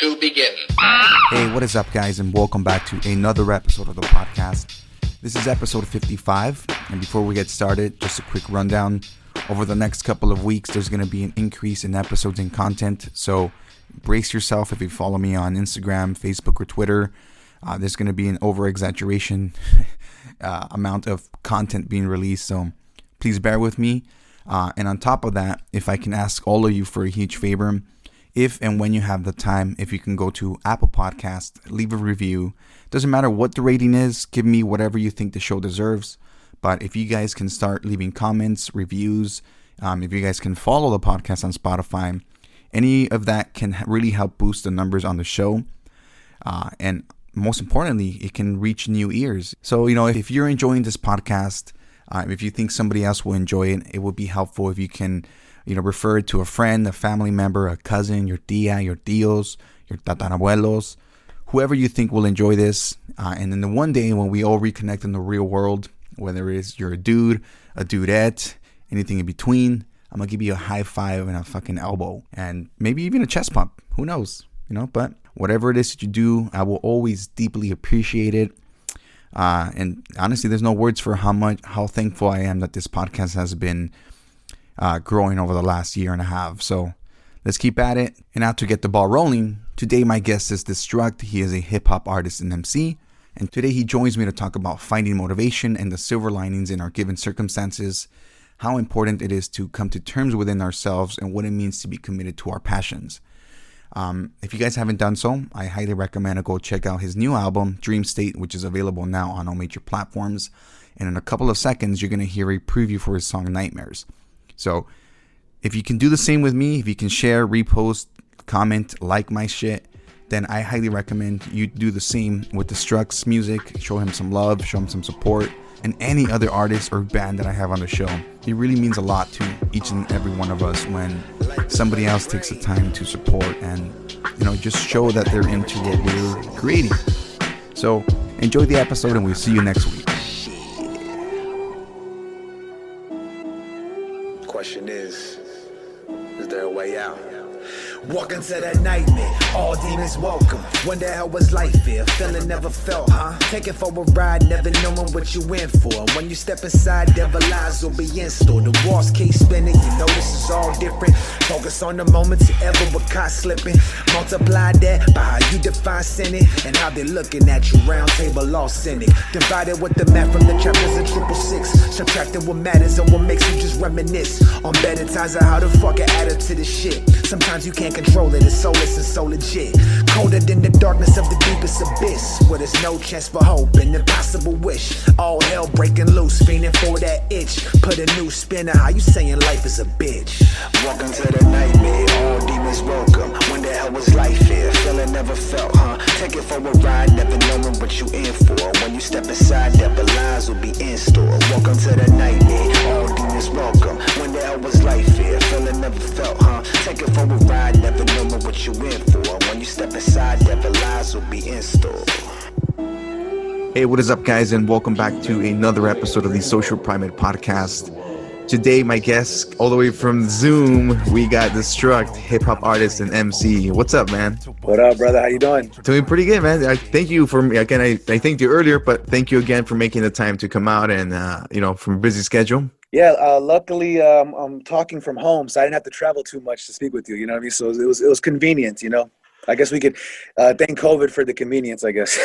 to begin. Hey, what is up, guys, and welcome back to another episode of the podcast. This is episode 55, and before we get started, just a quick rundown. Over the next couple of weeks, there's going to be an increase in episodes and content, so brace yourself if you follow me on Instagram, Facebook, or Twitter. There's going to be an over-exaggeration amount of content being released, so please bear with me. And on top of that, if I can ask all of you for a huge favor, if and when you have the time, if you can go to Apple Podcast, leave a review. Doesn't matter what the rating is, give me whatever you think the show deserves. But if you guys can start leaving comments, reviews, if you guys can follow the podcast on Spotify, any of that can really help boost the numbers on the show. And most importantly, it can reach new ears. So, if you're enjoying this podcast, if you think somebody else will enjoy it, it would be helpful if you can, refer it to a friend, a family member, a cousin, your tia, your tios, your tatarabuelos, whoever you think will enjoy this. And then the one day when we all reconnect in the real world, whether it's you're a dude, a dudette, anything in between, I'm going to give you a high five and a fucking elbow and maybe even a chest pump. Who knows? But whatever it is that you do, I will always deeply appreciate it. And honestly, there's no words for how thankful I am that this podcast has been growing over the last year and a half. So let's keep at it. And now to get the ball rolling, today my guest is Destruct. He is a hip-hop artist and MC. And today he joins me to talk about finding motivation and the silver linings in our given circumstances, how important it is to come to terms within ourselves, and what it means to be committed to our passions. If you guys haven't done so, I highly recommend to go check out his new album, Dream State, which is available now on all major platforms. And in a couple of seconds, you're going to hear a preview for his song Nightmares. So if you can do the same with me, if you can share, repost, comment, like my shit, then I highly recommend you do the same with Destruct's music. Show him some love, show him some support, and any other artist or band that I have on the show. It really means a lot to each and every one of us when somebody else takes the time to support and, just show that they're into what we're creating. So enjoy the episode, and we'll see you next week. Question is there a way out? Walking to that nightmare, all demons welcome. When the hell was life here? Feeling never felt, huh? Taking for a ride, never knowing what you in for. When you step inside, devil eyes will be in store. The walls keep spinning, you know this is all different. Focus on the moments you ever were caught slipping. Multiply that by how you define sinning, and how they looking at you, round table all cynic. Divided with the math from the chapters of 666. Subtracting what matters and what makes you just reminisce on better times of how the fuck I add up to the shit. Sometimes you can't control it, it's soulless and so legit. Colder than the darkness of the deepest abyss, where there's no chance for hope, an impossible wish. All hell breaking loose, fiending for that itch. Put a new spin on how you saying life is a bitch. Welcome to the nightmare, all demons welcome. When the hell was life here? Feeling never felt, huh? Take it for a ride, never knowing what you in for. When you step inside, devil eyes will be in store. Welcome to the nightmare, all demons welcome. When the hell was life here? Feeling never felt, huh? Take it for a ride, never knowing what you in for. When you step inside, devil eyes will be in store. Hey, what is up, guys, and welcome back to another episode of the Social Primate Podcast. Today, my guest, all the way from Zoom, we got Destruct, hip-hop artist and MC. What's up, man? What up, brother? How you doing? Doing pretty good, man. I thank you for, again, I thanked you earlier, but thank you again for making the time to come out and, from a busy schedule. Yeah, luckily, I'm talking from home, so I didn't have to travel too much to speak with you, you know what I mean? So it was convenient, I guess we could thank COVID for the convenience, I guess,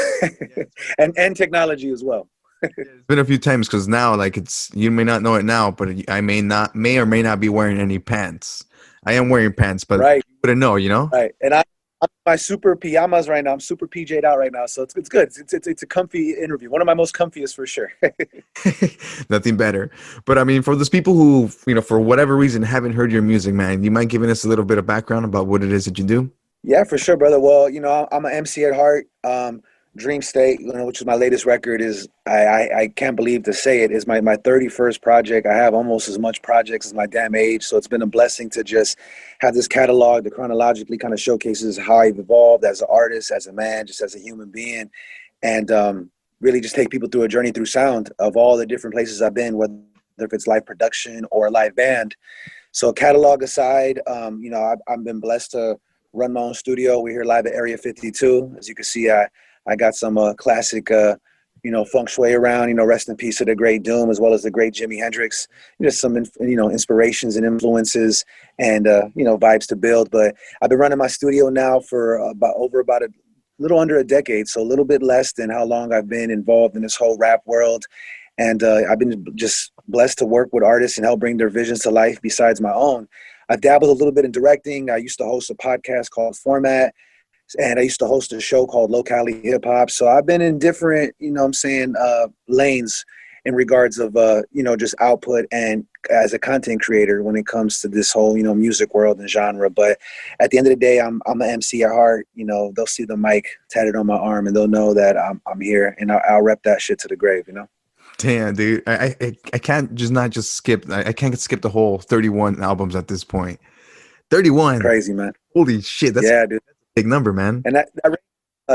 and technology as well. It's been a few times because now, you may not know it now, but I may or may not be wearing any pants. I am wearing pants, but right. You wouldn't know, Right, and I'm my super pajamas right now. I'm super PJ'd out right now, so it's good. It's a comfy interview. One of my most comfiest for sure. Nothing better. But I mean, for those people who, for whatever reason haven't heard your music, man, you mind giving us a little bit of background about what it is that you do? Yeah, for sure, brother. Well, I'm an MC at heart. Dream State, which is my latest record, is I can't believe to say it, is my 31st project. I have almost as much projects as my damn age, so it's been a blessing to just have this catalog that chronologically kind of showcases how I've evolved as an artist, as a man, just as a human being, and really just take people through a journey through sound of all the different places I've been, whether if it's live production or a live band. So catalog aside, I've been blessed to run my own studio. We're here live at Area 52. As you can see, I got some classic, feng shui around, rest in peace to the great Doom, as well as the great Jimi Hendrix. Just some, inspirations and influences and, vibes to build. But I've been running my studio now for about a little under a decade, so a little bit less than how long I've been involved in this whole rap world. And I've been just blessed to work with artists and help bring their visions to life besides my own. I've dabbled a little bit in directing. I used to host a podcast called Format, and I used to host a show called Locally Hip Hop. So I've been in different, lanes in regards of, just output and as a content creator when it comes to this whole, music world and genre. But at the end of the day, I'm an MC at heart. They'll see the mic tatted on my arm and they'll know that I'm here, and I'll rep that shit to the grave, Damn, dude, I can't just skip. I can't skip the whole 31 albums at this point. 31, crazy, man. Holy shit, dude. That's a big number, man. And that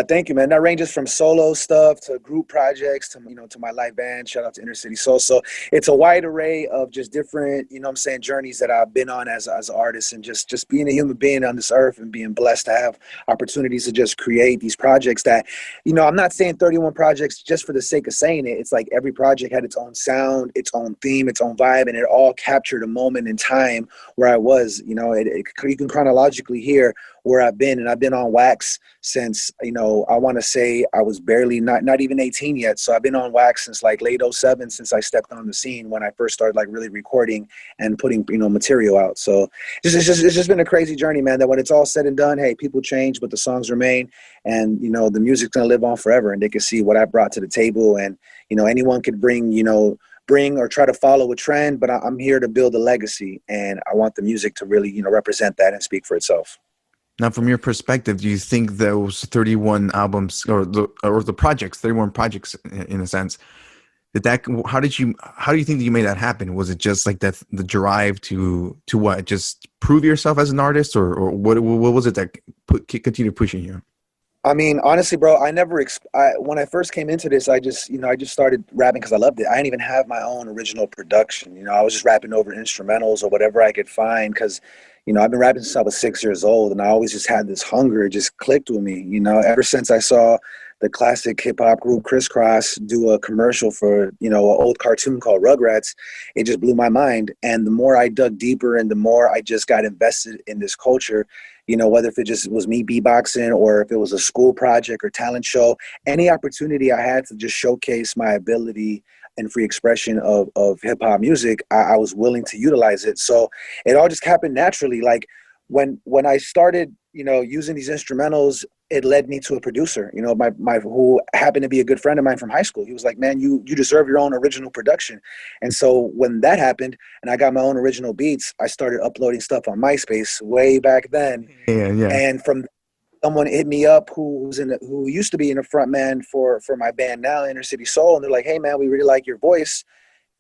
thank you, man. That ranges from solo stuff to group projects to, to my live band. Shout out to Inner City Soul. So it's a wide array of just different, journeys that I've been on as an artist, and just being a human being on this earth and being blessed to have opportunities to just create these projects that, I'm not saying 31 projects just for the sake of saying it. It's like every project had its own sound, its own theme, its own vibe, and it all captured a moment in time where I was, you can chronologically hear where I've been. And I've been on wax since, I want to say I was barely not even 18 yet. So I've been on wax since like late 07, since I stepped on the scene when I first started like really recording and putting, material out. So it's just been a crazy journey, man, that when it's all said and done, hey, people change, but the songs remain, and, the music's going to live on forever, and they can see what I brought to the table. And, anyone could bring or try to follow a trend, but I'm here to build a legacy, and I want the music to really, represent that and speak for itself. Now, from your perspective, do you think those 31 albums or the projects, 31 projects in a sense, how do you think that you made that happen? Was it just like that, the drive to what, just prove yourself as an artist, or what was it that continued pushing you? I mean, honestly, bro, when I first came into this, I just started rapping because I loved it. I didn't even have my own original production. I was just rapping over instrumentals or whatever I could find because, I've been rapping since I was 6 years old, and I always just had this hunger. It just clicked with me, ever since I saw the classic hip hop group Crisscross do a commercial for, an old cartoon called Rugrats. It just blew my mind. And the more I dug deeper and the more I just got invested in this culture, whether if it just was me beatboxing or if it was a school project or talent show, any opportunity I had to just showcase my ability and free expression of hip hop music, I was willing to utilize it. So it all just happened naturally. Like when I started, using these instrumentals, it led me to a producer, my who happened to be a good friend of mine from high school. He was like, man, you deserve your own original production. And so when that happened and I got my own original beats, I started uploading stuff on MySpace way back then. Yeah. And from someone hit me up who used to be in the front man for my band now, Inner City Soul. And they're like, hey man, we really like your voice.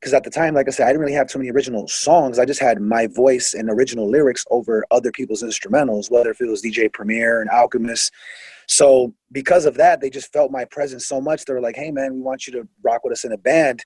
Because at the time, like I said, I didn't really have too many original songs. I just had my voice and original lyrics over other people's instrumentals, whether if it was DJ Premier and Alchemist. So because of that, they just felt my presence so much. They were like, hey man, we want you to rock with us in a band.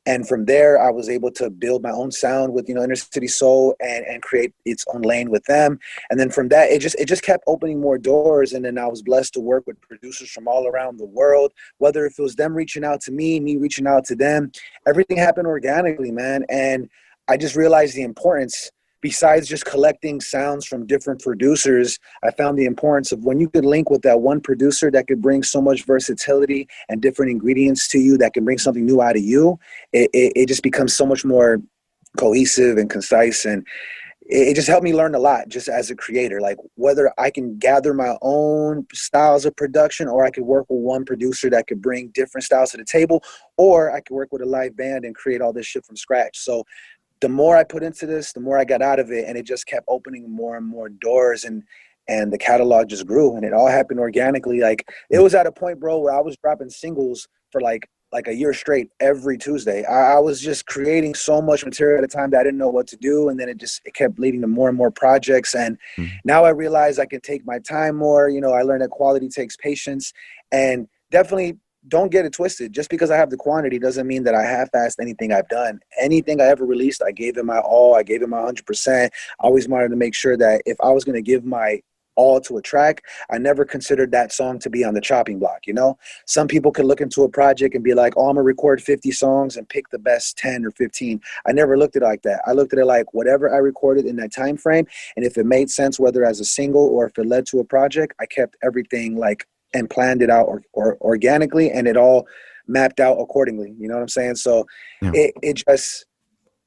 And from there, I was able to build my own sound with, Inner City Soul and create its own lane with them. And then from that, it just kept opening more doors. And then I was blessed to work with producers from all around the world, whether if it was them reaching out to me reaching out to them. Everything happened organically, man. And I just realized the importance. Besides just collecting sounds from different producers, I found the importance of when you could link with that one producer that could bring so much versatility and different ingredients to you that can bring something new out of you, it just becomes so much more cohesive and concise. And it just helped me learn a lot just as a creator, like whether I can gather my own styles of production or I could work with one producer that could bring different styles to the table, or I could work with a live band and create all this shit from scratch. So the more I put into this, the more I got out of it, and it just kept opening more and more doors, and the catalog just grew, and it all happened organically. Like it was at a point, bro, where I was dropping singles for like a year straight every Tuesday. I was just creating so much material at a time that I didn't know what to do, and then it kept leading to more and more projects. And now I realize I can take my time more. I learned that quality takes patience, and definitely don't get it twisted. Just because I have the quantity doesn't mean that I half-assed anything I've done. Anything I ever released, I gave it my all. I gave it my 100%. I always wanted to make sure that if I was going to give my all to a track, I never considered that song to be on the chopping block, you know? Some people could look into a project and be like, oh, I'm gonna record 50 songs and pick the best 10 or 15. I never looked at it like that. I looked at it like whatever I recorded in that time frame, and if it made sense, whether as a single or if it led to a project, I kept everything like and planned it out or organically, and it all mapped out accordingly. You know what I'm saying? So Yeah. it just,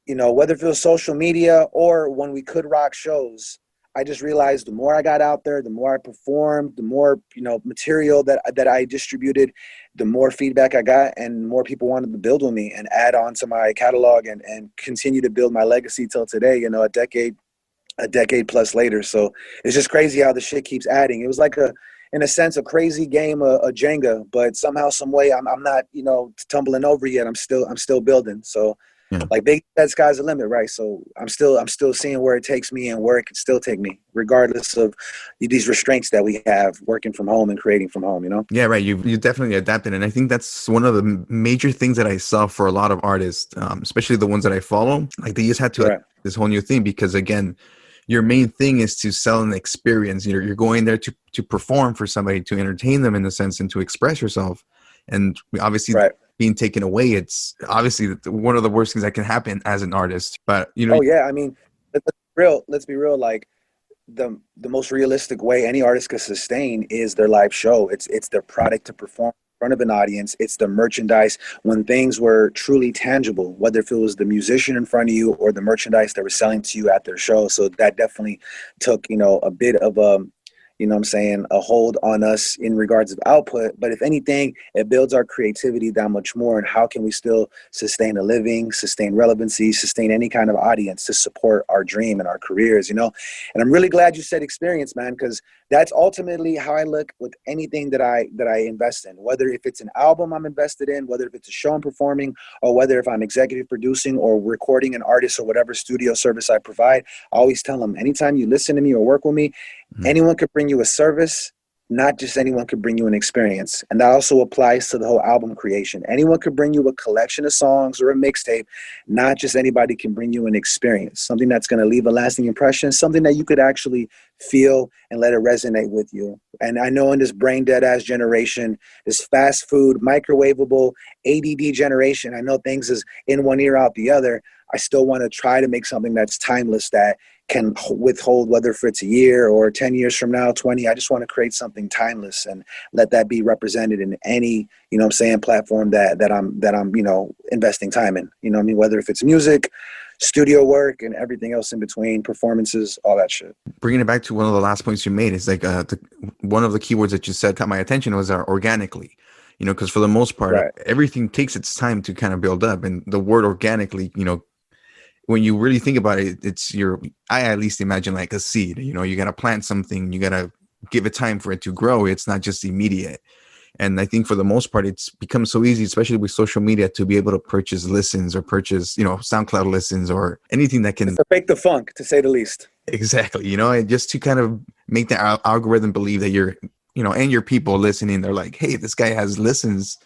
you know, whether it was social media or when we could rock shows, I just realized the more I got out there, the more I performed, the more, you know, material that I distributed, the more feedback I got, and more people wanted to build with me and add on to my catalog and continue to build my legacy till today, you know, a decade plus later. So it's just crazy how the shit keeps adding. It was like in a sense, a crazy game of Jenga, but somehow, some way, I'm not, you know, tumbling over yet. I'm still building. So, Yeah. like big, that sky's the limit, right? So I'm still seeing where it takes me and where it can still take me, regardless of these restraints that we have working from home and creating from home. You know? Yeah, right. You definitely adapted, and I think that's one of the major things that I saw for a lot of artists, especially the ones that I follow. Like they just had to adapt this whole new thing because, again, your main thing is to sell an experience. You're going there to perform for somebody, to entertain them in a sense, and to express yourself. And obviously, being taken away, it's obviously one of the worst things that can happen as an artist. But you know, oh yeah, I mean, let's be real. Like the most realistic way any artist could sustain is their live show. It's their product to perform in front of an audience. It's the merchandise when things were truly tangible, whether if it was the musician in front of you or the merchandise they were selling to you at their show. So that definitely took, you know, a bit of you know what I'm saying, a hold on us in regards of output. But if anything, it builds our creativity that much more. And how can we still sustain a living, sustain relevancy, sustain any kind of audience to support our dream and our careers, you know? And I'm really glad you said experience, man, because that's ultimately how I look with anything that I invest in, whether if it's an album I'm invested in, whether if it's a show I'm performing, or whether if I'm executive producing or recording an artist or whatever studio service I provide. I always tell them, anytime you listen to me or work with me, anyone could bring you a service, not just anyone could bring you an experience. And that also applies to the whole album creation. Anyone could bring you a collection of songs or a mixtape, not just anybody can bring you an experience, something that's going to leave a lasting impression, something that you could actually feel and let it resonate with you. And I know in this brain dead ass generation, this fast food, microwavable, ADD generation, I know things is in one ear out the other. I still want to try to make something that's timeless, that can withhold, whether if it's a year or 10 years from now, 20. I just want to create something timeless and let that be represented in any, you know what I'm saying, platform that I'm, you know, investing time in, you know what I mean? Whether if it's music, studio work, and everything else in between, performances, all that shit. Bringing it back to one of the last points you made, is like one of the keywords that you said caught my attention was organically. You know, because for the most part, everything takes its time to kind of build up. And the word organically, you know, when you really think about it, I at least imagine like a seed. You know, you got to plant something, you got to give it time for it to grow. It's not just immediate. And I think for the most part, it's become so easy, especially with social media, to be able to purchase listens or purchase, you know, SoundCloud listens or anything that can it's to fake the funk, to say the least. Exactly. You know, and just to kind of make the algorithm believe that you're, you know, and your people listening, they're like, hey, this guy has listens,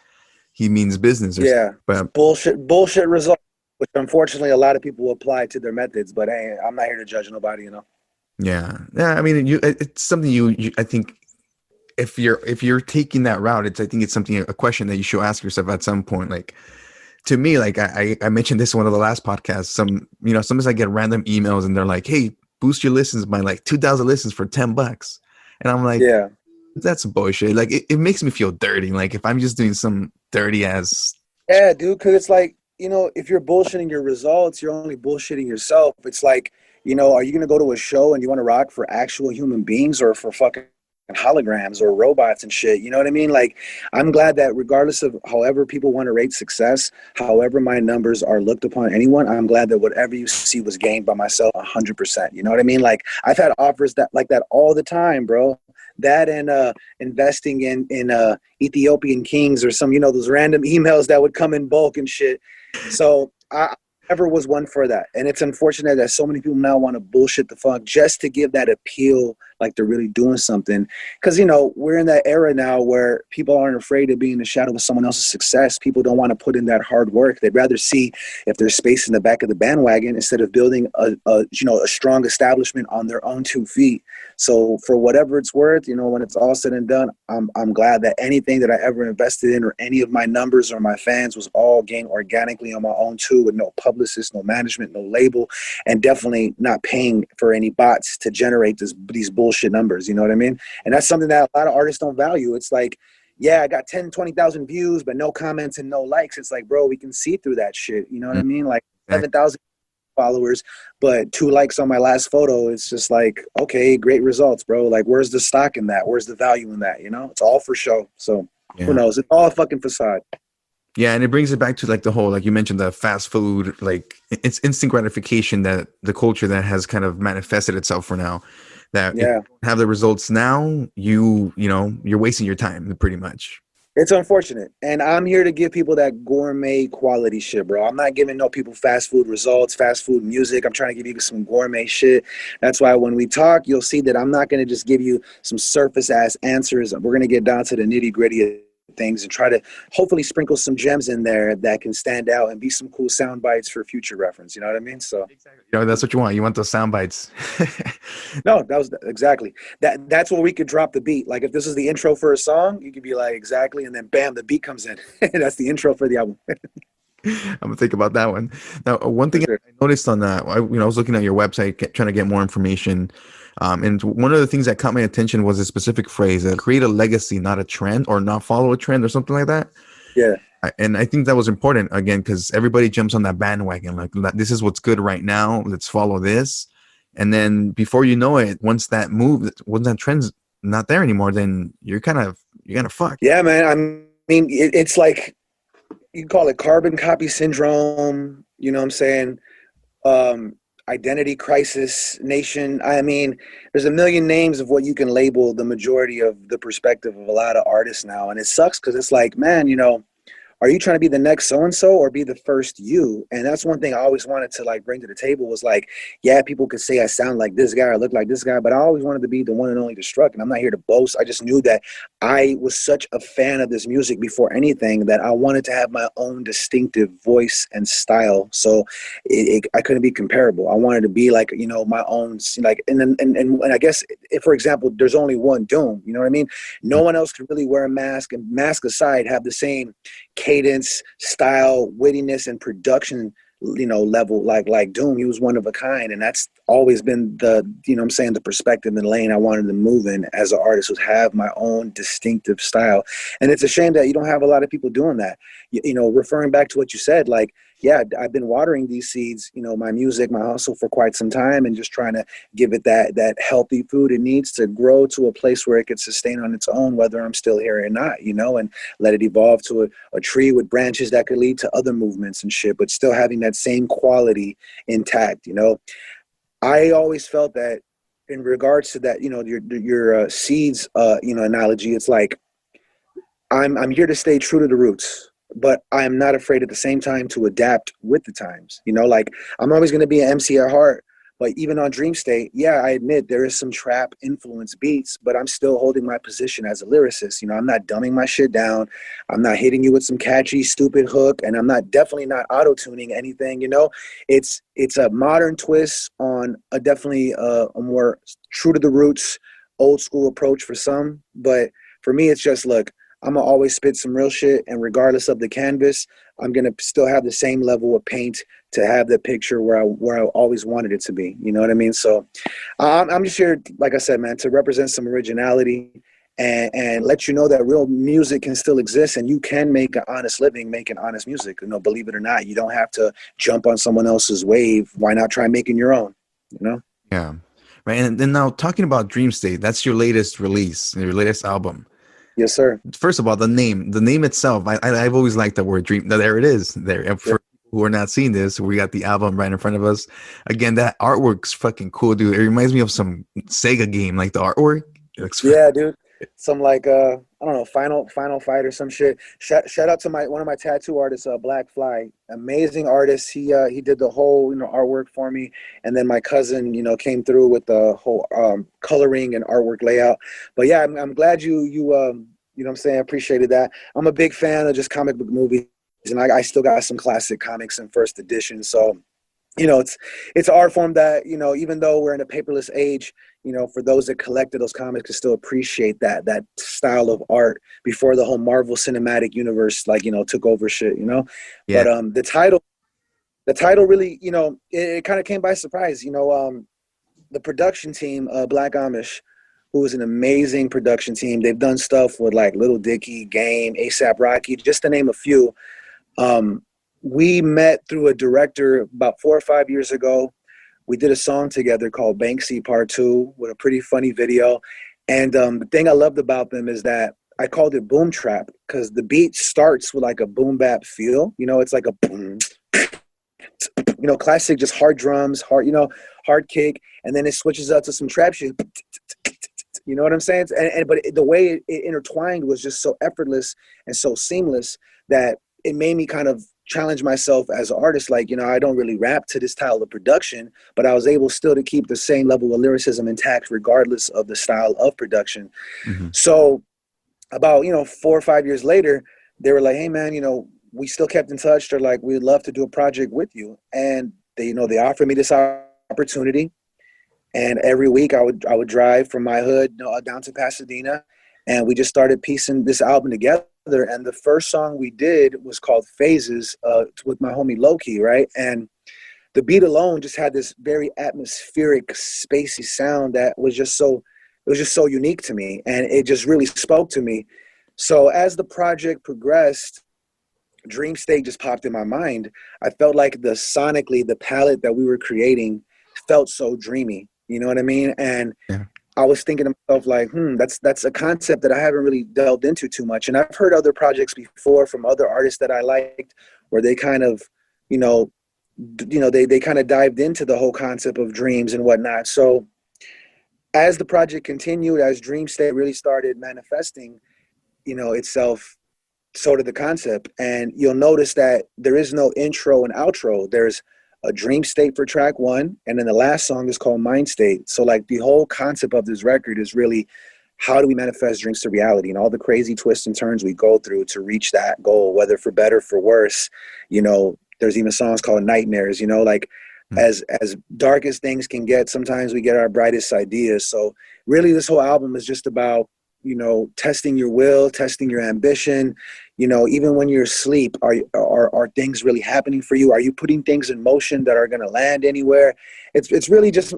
he means business. But bullshit results, which unfortunately a lot of people apply to their methods. But hey, I'm not here to judge nobody, you know. Yeah. I mean, it's something you I think if you're taking that route, I think it's something, a question that you should ask yourself at some point. Like, to me, like I mentioned this in one of the last podcasts. Sometimes I get random emails and they're like, hey, boost your listens by like 2,000 listens for $10. And I'm like, yeah, that's bullshit. Like it makes me feel dirty. Like if I'm just doing some dirty ass. Yeah, dude. Cause it's like, you know, if you're bullshitting your results, you're only bullshitting yourself. It's like, you know, are you going to go to a show and you want to rock for actual human beings or for fucking holograms or robots and shit? You know what I mean? Like, I'm glad that regardless of however people want to rate success, however my numbers are looked upon anyone, I'm glad that whatever you see was gained by myself 100%. You know what I mean? Like, I've had offers that like that all the time, bro. That and investing in Ethiopian kings or some, you know, those random emails that would come in bulk and shit. So I never was one for that. And it's unfortunate that so many people now want to bullshit the fuck just to give that appeal like they're really doing something. Because, you know, we're in that era now where people aren't afraid of being in the shadow of someone else's success. People don't want to put in that hard work. They'd rather see if there's space in the back of the bandwagon instead of building a strong establishment on their own 2 feet. So for whatever it's worth, you know, when it's all said and done, I'm glad that anything that I ever invested in or any of my numbers or my fans was all gained organically on my own too, with no publicist, no management, no label, and definitely not paying for any bots to generate these bullshit numbers. You know what I mean? And that's something that a lot of artists don't value. It's like, yeah, I got 10, 20,000 views, but no comments and no likes. It's like, bro, we can see through that shit. You know what I mean? Like 7,000 followers, but 2 likes on my last photo. It's just like, okay, great results, bro. Like, where's the stock in that? Where's the value in that? You know, it's all for show. So who knows? It's all a fucking facade. Yeah, and it brings it back to like the whole, like you mentioned, the fast food, like it's instant gratification, that the culture that has kind of manifested itself for now. That if you don't have the results now, you know, you're wasting your time pretty much. It's unfortunate. And I'm here to give people that gourmet quality shit, bro. I'm not giving no people fast food results, fast food music. I'm trying to give you some gourmet shit. That's why when we talk, you'll see that I'm not going to just give you some surface ass answers. We're going to get down to the nitty gritty of things and try to hopefully sprinkle some gems in there that can stand out and be some cool sound bites for future reference. You know what I mean? So exactly. You know, that's what you want. You want those sound bites. No, that was exactly that's where we could drop the beat. Like if this is the intro for a song, you could be like, exactly, and then bam, the beat comes in. That's the intro for the album. I'm gonna think about that one. Now, one thing I noticed on that, I was looking at your website, trying to get more information. And one of the things that caught my attention was a specific phrase that create a legacy, not a trend, or not follow a trend or something like that. Yeah. And I think that was important, again, because everybody jumps on that bandwagon. Like, this is what's good right now. Let's follow this. And then before you know it, once that trend's not there anymore, then you're kind of fucked. Yeah, man. I mean, it's like, you can call it carbon copy syndrome. You know what I'm saying? Identity crisis nation. I mean, there's a million names of what you can label the majority of the perspective of a lot of artists now. And it sucks because it's like, man, you know, are you trying to be the next so-and-so or be the first you? And that's one thing I always wanted to like bring to the table was like, yeah, people could say I sound like this guy or look like this guy, but I always wanted to be the one and only Destruct. And I'm not here to boast. I just knew that I was such a fan of this music before anything that I wanted to have my own distinctive voice and style. So I couldn't be comparable. I wanted to be like, you know, my own, like, and I guess if, for example, there's only one Doom, you know what I mean? No one else could really wear a mask, and mask aside, have the same cadence, style, wittiness, and production, you know, level like Doom. He was one of a kind, and that's always been the, you know what I'm saying, the perspective and lane I wanted to move in as an artist, was have my own distinctive style. And it's a shame that you don't have a lot of people doing that. You know, referring back to what you said, like, yeah, I've been watering these seeds, you know, my music, my hustle for quite some time, and just trying to give it that healthy food it needs to grow to a place where it could sustain on its own, whether I'm still here or not, you know, and let it evolve to a tree with branches that could lead to other movements and shit, but still having that same quality intact, you know. I always felt that in regards to that, you know, your seeds, you know, analogy, it's like, I'm here to stay true to the roots, but I'm not afraid at the same time to adapt with the times. You know, like, I'm always going to be an MC at heart, but even on Dream State, yeah, I admit there is some trap influence beats, but I'm still holding my position as a lyricist. You know, I'm not dumbing my shit down. I'm not hitting you with some catchy, stupid hook, and I'm definitely not auto-tuning anything, you know. It's a modern twist on definitely a more true to the roots, old school approach for some, but for me, it's just, look, I'm going to always spit some real shit, and regardless of the canvas, I'm going to still have the same level of paint to have the picture where I always wanted it to be. You know what I mean? So I'm just here, like I said, man, to represent some originality and let you know that real music can still exist, and you can make an honest living making honest music. You know, believe it or not, you don't have to jump on someone else's wave. Why not try making your own, you know? Yeah. Right. And then now, talking about Dream State, that's your latest release, your latest album. Yes, sir. First of all, the name itself, I've always liked the word dream. There it is. There. And for people who are not seeing this, we got the album right in front of us. Again, that artwork's fucking cool, dude. It reminds me of some Sega game, like the artwork. Yeah, dude. Some like I don't know, Final Fight or some shit. Shout out to one of my tattoo artists, Black Fly. Amazing artist. He did the whole, you know, artwork for me, and then my cousin, you know, came through with the whole coloring and artwork layout. But yeah, I'm glad you know what I'm saying, appreciated that. I'm a big fan of just comic book movies, and I still got some classic comics in first edition. So, you know, it's an art form that, you know, even though we're in a paperless age, for those that collected those comics could still appreciate that style of art before the whole Marvel Cinematic Universe, like, took over shit, Yeah. But the title really, it kind of came by surprise. The production team, Black Amish, who is an amazing production team. They've done stuff with like Little Dicky, Game, ASAP Rocky, just to name a few. We met through a director about 4 or 5 years ago. We did a song together called Banksy Part 2 with a pretty funny video. And the thing I loved about them is that I called it boom trap because the beat starts with like a boom bap feel. It's like a boom, classic, just hard drums, hard kick. And then it switches up to some trap shit. You know what I'm saying? But the way it intertwined was just so effortless and so seamless that it made me kind of challenge myself as an artist. Like, I don't really rap to this style of production, but I was able still to keep the same level of lyricism intact regardless of the style of production. Mm-hmm. So about, 4 or 5 years later, they were like, hey man, we still kept in touch. They're like, we'd love to do a project with you. And they offered me this opportunity. And every week I would drive from my hood down to Pasadena, and we just started piecing this album together. And the first song we did was called Phases with my homie Loki, right? And the beat alone just had this very atmospheric, spacey sound that was just so unique to me, and it just really spoke to me. So as the project progressed, Dream State just popped in my mind. I felt like sonically, the palette that we were creating felt so dreamy. You know what I mean? And yeah. I was thinking to myself, like, that's a concept that I haven't really delved into too much. And I've heard other projects before from other artists that I liked, where they kind of, they kind of dived into the whole concept of dreams and whatnot. So as the project continued, as Dream State really started manifesting, itself, so did the concept. And you'll notice that there is no intro and outro. There's a dream state for track 1, and then the last song is called Mind State. So like the whole concept of this record is really, how do we manifest dreams to reality, and all the crazy twists and turns we go through to reach that goal, whether for better, for worse. There's even songs called Nightmares, as dark as things can get, sometimes we get our brightest ideas. So really this whole album is just about, testing your will, testing your ambition. Even when you're asleep, are things really happening for you? Are you putting things in motion that are going to land anywhere? It's really just,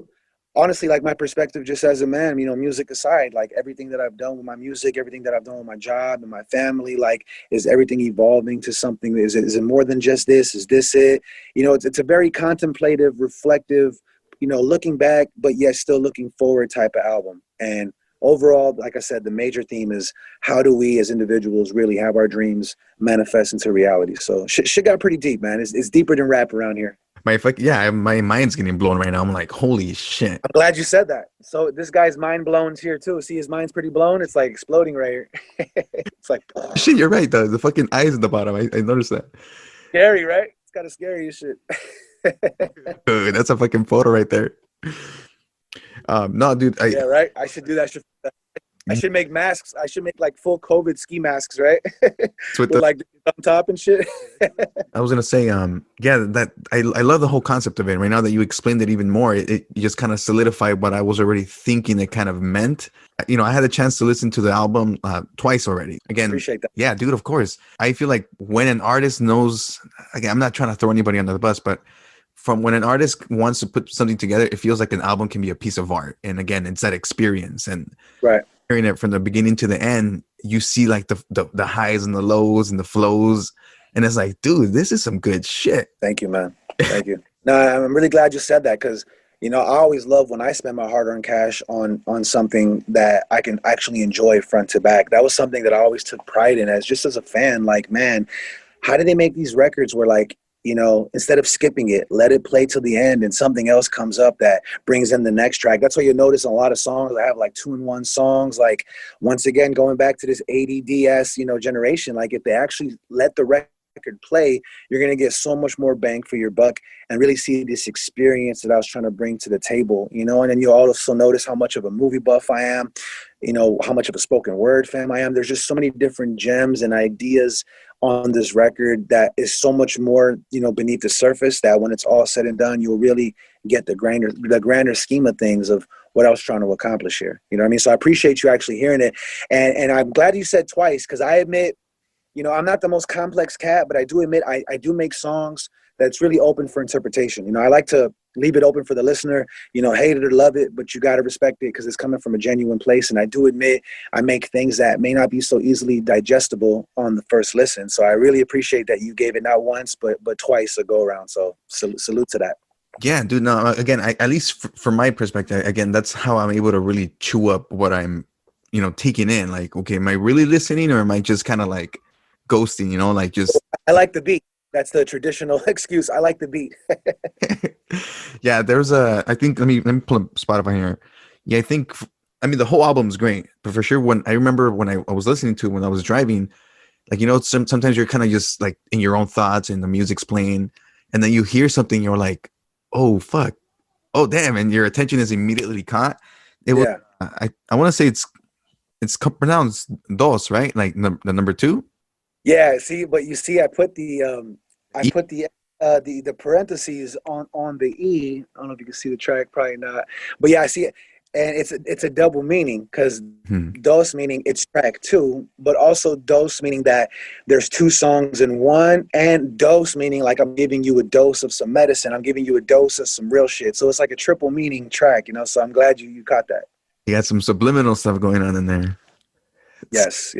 honestly, like my perspective just as a man, music aside, like everything that I've done with my music, everything that I've done with my job and my family, like, is everything evolving to something? Is it more than just this? Is this it? It's a very contemplative, reflective, looking back, but yet still looking forward type of album. And overall, like I said, the major theme is, how do we as individuals really have our dreams manifest into reality? So shit got pretty deep, man. It's deeper than rap around here. My mind's getting blown right now. I'm like, holy shit. I'm glad you said that. So this guy's mind blown here too. See, his mind's pretty blown. It's like exploding right here. It's like, shit, you're right. The fucking eyes at the bottom. I noticed that. Scary, right? It's kind of scary as shit. Dude, that's a fucking photo right there. No, dude. Yeah, right. I should do that. I should make masks. I should make like full COVID ski masks, right? With like the thumb top and shit. I was gonna say, that I love the whole concept of it. Right now that you explained it even more, it just kind of solidified what I was already thinking it kind of meant. I had a chance to listen to the album twice already. Again, appreciate that. Yeah, dude. Of course. I feel like when an artist knows, again, I'm not trying to throw anybody under the bus, but from when an artist wants to put something together, it feels like an album can be a piece of art. And again, it's that experience. And right, hearing it from the beginning to the end, you see like the highs and the lows and the flows. And it's like, dude, this is some good shit. Thank you, man. Thank you. No, I'm really glad you said that, because, I always love when I spend my hard-earned cash on something that I can actually enjoy front to back. That was something that I always took pride in as a fan. Like, man, how do they make these records where, like, instead of skipping it, let it play till the end and something else comes up that brings in the next track. That's why you notice a lot of songs I have like 2-in-1 songs. Like, once again, going back to this ADDS, generation, like if they actually let the record play, you're going to get so much more bang for your buck and really see this experience that I was trying to bring to the table, and then you also notice how much of a movie buff I am, how much of a spoken word fan I am. There's just so many different gems and ideas on this record that is so much more, beneath the surface, that when it's all said and done, you'll really get the grander scheme of things of what I was trying to accomplish here. You know what I mean? So I appreciate you actually hearing it. And I'm glad you said twice, because I admit, you know, I'm not the most complex cat, but I do admit I do make songs that's really open for interpretation. You know, I like to leave it open for the listener, you know, hate it or love it, but you got to respect it because it's coming from a genuine place. And I do admit I make things that may not be so easily digestible on the first listen. So I really appreciate that you gave it not once, but twice a go around. So salute to that. Yeah, dude. No, again, at least from my perspective, again, that's how I'm able to really chew up what I'm, you know, taking in. Like, okay, am I really listening, or am I just kind of like ghosting, you know, like just. I like the beat. That's the traditional excuse. I like the beat. Yeah, there's I think, let me pull up Spotify here. Yeah, I mean, the whole album's great, but for sure, when I remember when I was listening to it when I was driving, like, you know, sometimes you're kind of just like in your own thoughts and the music's playing, and then you hear something, you're like, oh, fuck. Oh, damn. And your attention is immediately caught. It was, I want to say it's pronounced dos, right? Like the number 2. Yeah, see, but you see, I put the parentheses on the E. I don't know if you can see the track, probably not. But yeah, I see it, and it's a double meaning, because dos meaning it's track 2, but also dos meaning that there's 2 songs in one, and dose meaning like I'm giving you a dose of some medicine. I'm giving you a dose of some real shit. So it's like a triple meaning track, you know. So I'm glad you caught that. You got some subliminal stuff going on in there. Yes.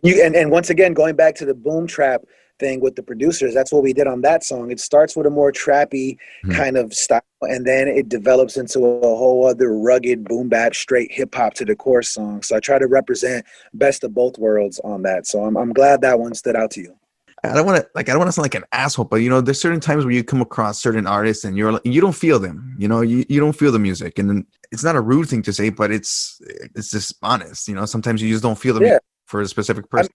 And once again, going back to the boom trap thing with the producers, that's what we did on that song. It starts with a more trappy kind of style, and then it develops into a whole other rugged boom bap, straight hip hop to the core song. So I try to represent best of both worlds on that. So I'm glad that one stood out to you. I don't want to sound like an asshole, but you know, there's certain times where you come across certain artists and you don't feel them, you know, you don't feel the music, and it's not a rude thing to say, but it's just honest, you know. Sometimes you just don't feel the music for a specific person.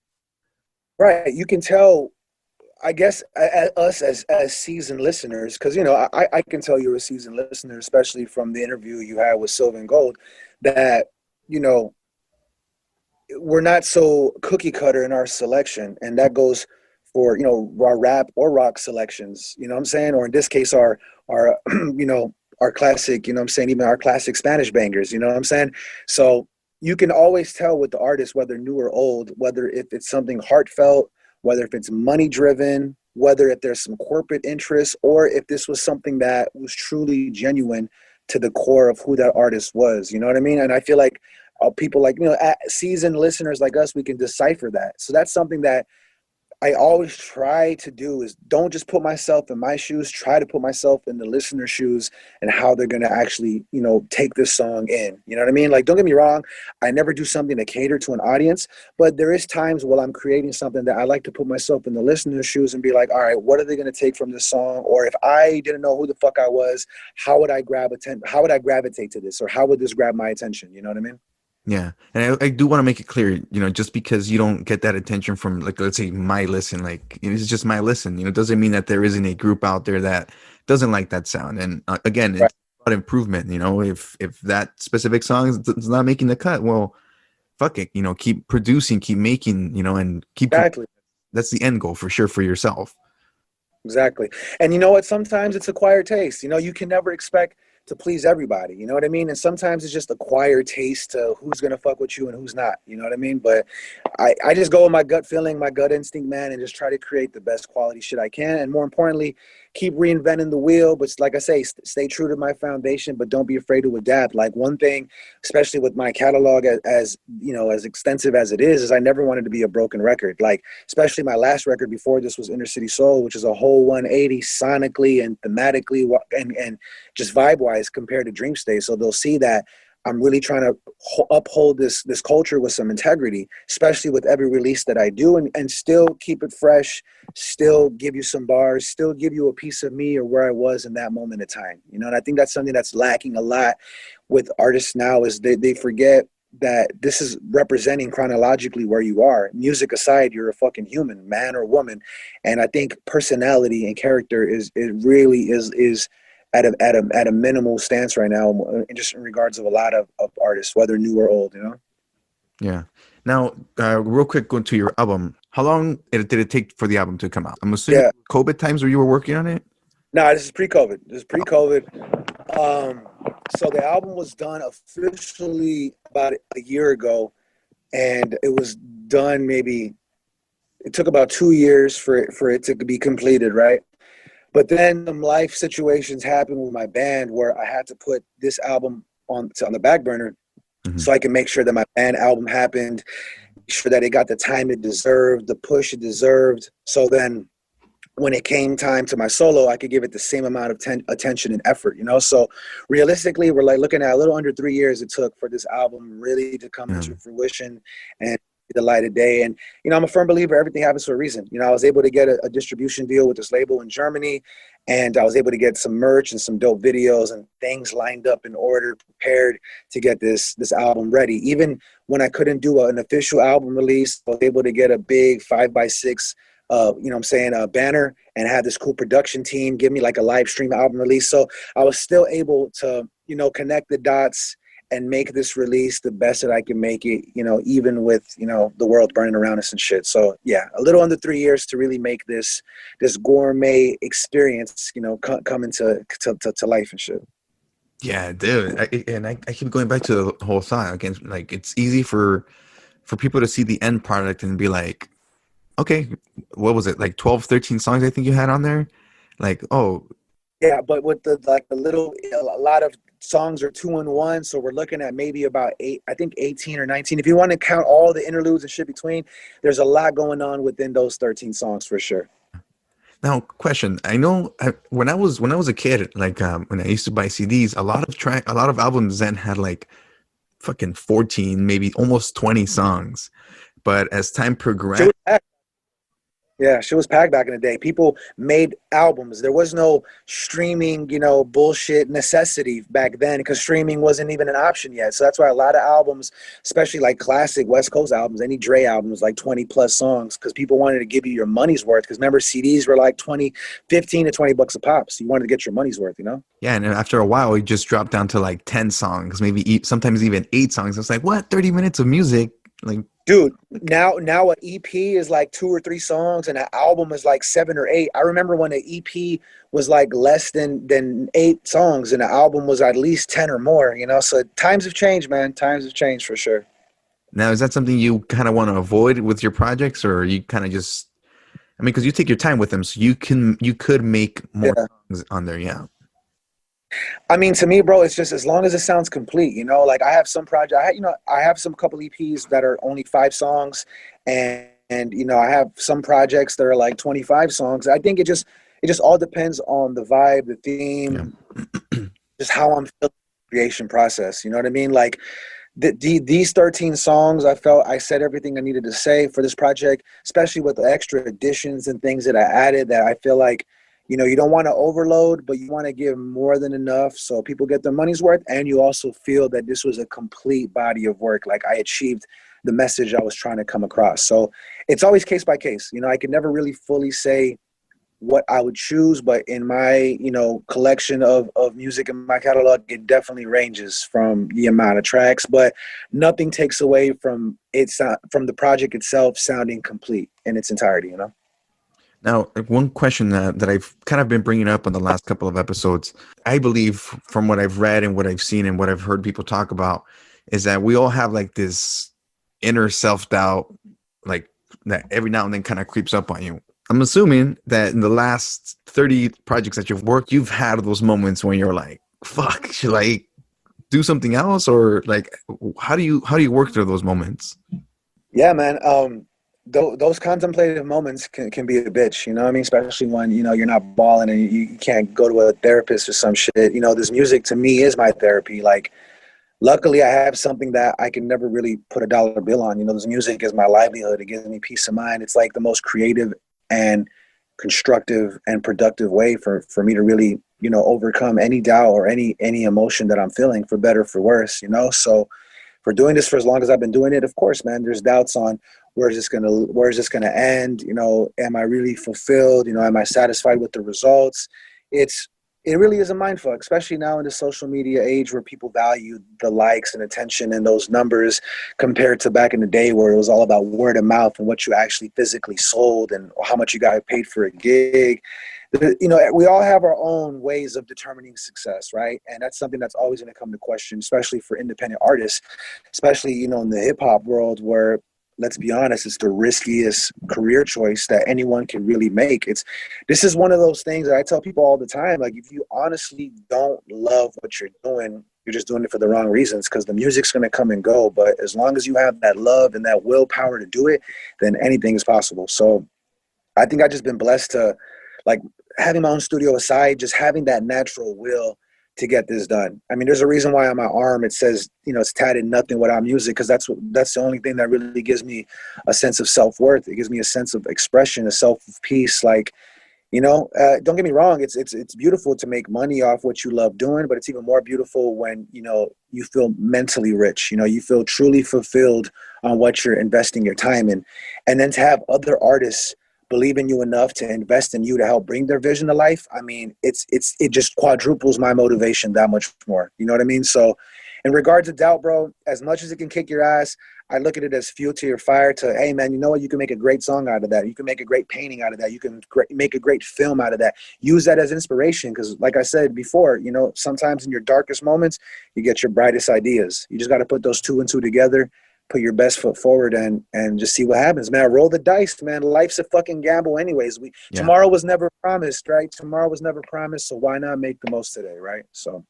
Right. You can tell, I guess, us as seasoned listeners, because, you know, I can tell you're a seasoned listener, especially from the interview you had with Silver and Gold, that, you know, we're not so cookie cutter in our selection, and that goes for, you know, our rap or rock selections, you know what I'm saying? Or in this case, our you know, our classic, you know what I'm saying, even our classic Spanish bangers, you know what I'm saying? So you can always tell with the artist, whether new or old, whether if it's something heartfelt, whether if it's money driven, whether if there's some corporate interest, or if this was something that was truly genuine to the core of who that artist was, you know what I mean? And I feel like people like, you know, seasoned listeners like us, we can decipher that. So that's something that I always try to do, is don't just put myself in my shoes, try to put myself in the listener's shoes and how they're going to actually, you know, take this song in. You know what I mean? Like, don't get me wrong, I never do something to cater to an audience, but there is times while I'm creating something that I like to put myself in the listener's shoes and be like, all right, what are they going to take from this song? Or if I didn't know who the fuck I was, how would I gravitate to this? Or how would this grab my attention? You know what I mean? Yeah. And I do want to make it clear, you know, just because you don't get that attention from, like, let's say my listen, like, it's just my listen, you know, doesn't mean that there isn't a group out there that doesn't like that sound. And again, it's about improvement, you know. If that specific song is not making the cut, well, fuck it, you know, keep producing, keep making, you know, and keep. Exactly. That's the end goal for sure for yourself. Exactly. And you know what? Sometimes it's acquired taste. You know, you can never expect to please everybody, you know what I mean? And sometimes it's just acquired taste to who's gonna fuck with you and who's not, you know what I mean? But I just go with my gut feeling, my gut instinct, man, and just try to create the best quality shit I can. And more importantly, keep reinventing the wheel. But like I say, stay true to my foundation, but don't be afraid to adapt. Like, one thing, especially with my catalog as you know, as extensive as it is I never wanted to be a broken record. Like, especially my last record before this was Inner City Soul, which is a whole 180 sonically and thematically and just vibe-wise compared to Dream State. So they'll see that I'm really trying to uphold this culture with some integrity, especially with every release that I do, and still keep it fresh, still give you some bars, still give you a piece of me or where I was in that moment of time. You know, and I think that's something that's lacking a lot with artists now, is they forget that this is representing chronologically where you are. Music aside, you're a fucking human, man or woman. And I think personality and character is at a minimal stance right now, just in regards of a lot of artists, whether new or old, you know? Yeah. Now, real quick, going to your album, how long did it take for the album to come out? I'm assuming COVID times where you were working on it? No, this is pre-COVID. So the album was done officially about a year ago, and it was done it took about 2 years for it to be completed, right? But then some life situations happened with my band where I had to put this album on the back burner Mhm. so I can make sure that my band album happened, make sure that it got the time it deserved, the push it deserved. So then when it came time to my solo, I could give it the same amount of attention and effort, you know? So realistically, we're like looking at a little under 3 years it took for this album really to come Yeah. into fruition and the light of day. And, you know, I'm a firm believer everything happens for a reason. You know, I was able to get a distribution deal with this label in Germany, and I was able to get some merch and some dope videos and things lined up in order, prepared to get this album ready. Even when I couldn't do an official album release, I was able to get a big 5x6 you know what I'm saying, a banner, and had this cool production team give me like a live stream album release. So I was still able to, you know, connect the dots and make this release the best that I can make it, you know, even with, you know, the world burning around us and shit. So yeah, a little under 3 years to really make this gourmet experience, you know, come into to life and shit. Yeah, dude. I keep going back to the whole thought again. Like, it's easy for people to see the end product and be like, okay, what was it? Like 12, 13 songs I think you had on there? Like, oh, Yeah, but with the a lot of songs are 2-in-1, so we're looking at maybe about 18 or 19. If you want to count all the interludes and shit between, there's a lot going on within those 13 songs for sure. now question. I know when I was a kid, like when I used to buy CDs, a lot of albums then had like fucking 14, maybe almost 20 songs. But as time Shit progressed, was packed. Yeah, shit was packed back in the day. People made albums. There was no streaming, you know, bullshit necessity back then because streaming wasn't even an option yet. So that's why a lot of albums, especially like classic West Coast albums, any Dre albums, like 20 plus songs, because people wanted to give you your money's worth. Because remember, CDs were like 15 to 20 bucks a pop. So you wanted to get your money's worth, you know? yeah, and then after a while, it just dropped down to like 10 songs, maybe sometimes even 8 songs. It's like, what? 30 minutes of music? Like, Dude, now an EP is like 2 or 3 songs and an album is like 7 or 8. I remember when an EP was like less than 8 songs and an album was at least 10 or more, you know? So times have changed, man. Times have changed for sure. now is that something you kind of want to avoid with your projects, or you kind of just, I mean, because you take your time with them, so you could make more Yeah. songs on there, yeah. I mean, to me, bro, it's just as long as it sounds complete, you know. Like I have some I have some couple EPs that are only 5 songs, and you know, I have some projects that are like 25 songs. I think it just all depends on the vibe, the theme, just how I'm feeling the creation process. You know what I mean? Like these 13 songs, I felt I said everything I needed to say for this project, especially with the extra additions and things that I added that I feel like, you know, you don't want to overload, but you want to give more than enough so people get their money's worth. And you also feel that this was a complete body of work. Like I achieved the message I was trying to come across. So it's always case by case. You know, I could never really fully say what I would choose, but in my, you know, collection of music in my catalog, it definitely ranges from the amount of tracks, but nothing takes away from from the project itself sounding complete in its entirety, you know? Now, one question that I've kind of been bringing up on the last couple of episodes, I believe from what I've read and what I've seen and what I've heard people talk about, is that we all have like this inner self-doubt, like that every now and then kind of creeps up on you. I'm assuming that in the last 30 projects that you've worked, you've had those moments when you're like, fuck, should I do something else? Or like, how do you work through those moments? Yeah, man. Those contemplative moments can be a bitch, you know what I mean? Especially when, you know, you're not balling and you can't go to a therapist or some shit. You know, this music to me is my therapy. Like, luckily I have something that I can never really put a dollar bill on. You know, this music is my livelihood. It gives me peace of mind. It's like the most creative and constructive and productive way for me to really, you know, overcome any doubt or any emotion that I'm feeling, for better, for worse, you know? So for doing this for as long as I've been doing it, of course, man, there's doubts on where is this gonna end? You know, am I really fulfilled? You know, am I satisfied with the results? It really is a mindfuck, especially now in the social media age where people value the likes and attention and those numbers compared to back in the day where it was all about word of mouth and what you actually physically sold and how much you got paid for a gig. you know, we all have our own ways of determining success, right? And that's something that's always going to come to question, especially for independent artists, especially, you know, in the hip hop world where, let's be honest, it's the riskiest career choice that anyone can really make. This is one of those things that I tell people all the time. Like, if you honestly don't love what you're doing, you're just doing it for the wrong reasons, because the music's going to come and go. But as long as you have that love and that willpower to do it, then anything is possible. So I think I've just been blessed to, like, having my own studio aside, just having that natural will to get this done. I mean, there's a reason why on my arm it says, you know, it's tatted nothing without music, because that's the only thing that really gives me a sense of self-worth. It gives me a sense of expression, a self of peace. Like, you know, don't get me wrong, it's beautiful to make money off what you love doing, but it's even more beautiful when, you know, you feel mentally rich, you know, you feel truly fulfilled on what you're investing your time in. And then to have other artists believe in you enough to invest in you to help bring their vision to life, I mean, it just quadruples my motivation that much more. You know what I mean? So in regards to doubt, bro, as much as it can kick your ass, I look at it as fuel to your fire to, hey, man, you know what? You can make a great song out of that. You can make a great painting out of that. You can make a great film out of that. Use that as inspiration, because like I said before, you know, sometimes in your darkest moments, you get your brightest ideas. You just got to put those two and two together, put your best foot forward, and just see what happens, man. Roll the dice, man. Life's a fucking gamble anyways. Tomorrow was never promised, right? Tomorrow was never promised, so why not make the most today, right? So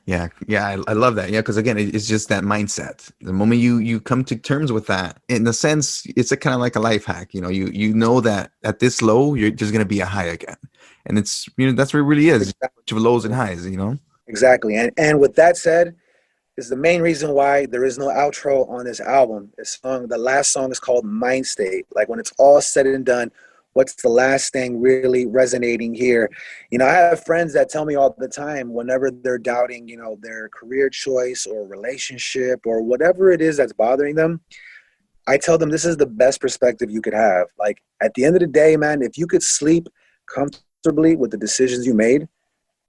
yeah, I love that. Yeah, because again, it's just that mindset. The moment you come to terms with that, in a sense, it's a kind of like a life hack. You know, you know that at this low, you're just gonna be a high again, and it's, you know, that's what it really is. Exactly. Lows and highs, you know. Exactly, and with that said, is the main reason why there is no outro on this album. The last song is called Mind State. Like, when it's all said and done, what's the last thing really resonating here? You know, I have friends that tell me all the time, whenever they're doubting, you know, their career choice or relationship or whatever it is that's bothering them, I tell them this is the best perspective you could have. Like, at the end of the day, man, if you could sleep comfortably with the decisions you made,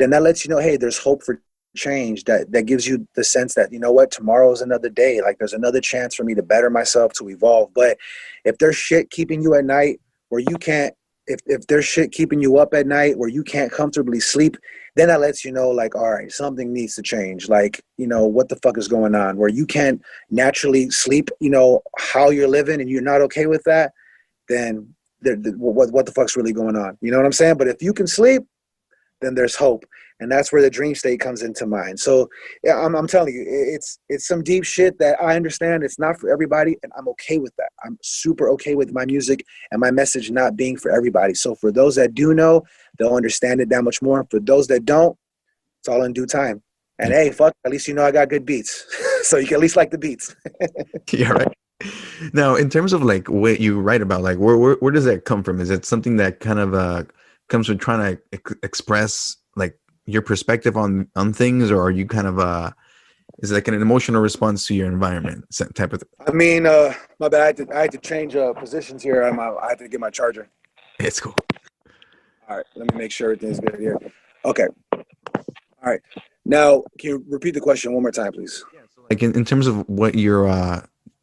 then that lets you know, hey, there's hope for change. That gives you the sense that, you know what, tomorrow is another day. Like, there's another chance for me to better myself, to evolve. But if there's shit keeping you at night where you can't, if there's shit keeping you up at night where you can't comfortably sleep, then that lets you know, like, all right, something needs to change. Like, you know, what the fuck is going on? Where you can't naturally sleep, you know, how you're living, and you're not okay with that, then what the fuck's really going on? You know what I'm saying? But if you can sleep, then there's hope. And that's where the dream state comes into mind. So yeah, I'm telling you, it's some deep shit that I understand. It's not for everybody, and I'm okay with that. I'm super okay with my music and my message not being for everybody. So for those that do know, they'll understand it that much more. For those that don't, it's all in due time. And hey, fuck, at least you know I got good beats. So you can at least like the beats. Yeah, right. Now, in terms of like what you write about, like where does that come from? Is it something that kind of comes from trying to express like your perspective on things, or are you kind of is it like an emotional response to your environment type of thing? I mean, my bad. I had to change positions here. I had to get my charger. It's cool. All right, let me make sure everything's good here. Okay. All right. Now, can you repeat the question one more time, please? Yeah. So like in terms of what your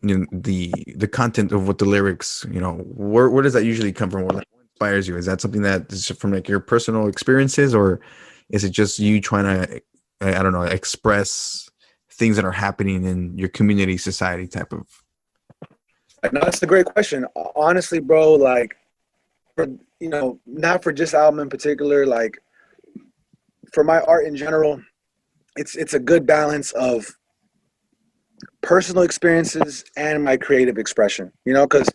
you know, the content of what the lyrics, you know, where does that usually come from? What inspires you? Is that something that is from like your personal experiences, or is it just you trying to, I don't know, express things that are happening in your community, society type of? No, that's a great question. Honestly, bro, like, for, you know, not for just album in particular, like for my art in general, it's a good balance of personal experiences and my creative expression, you know, because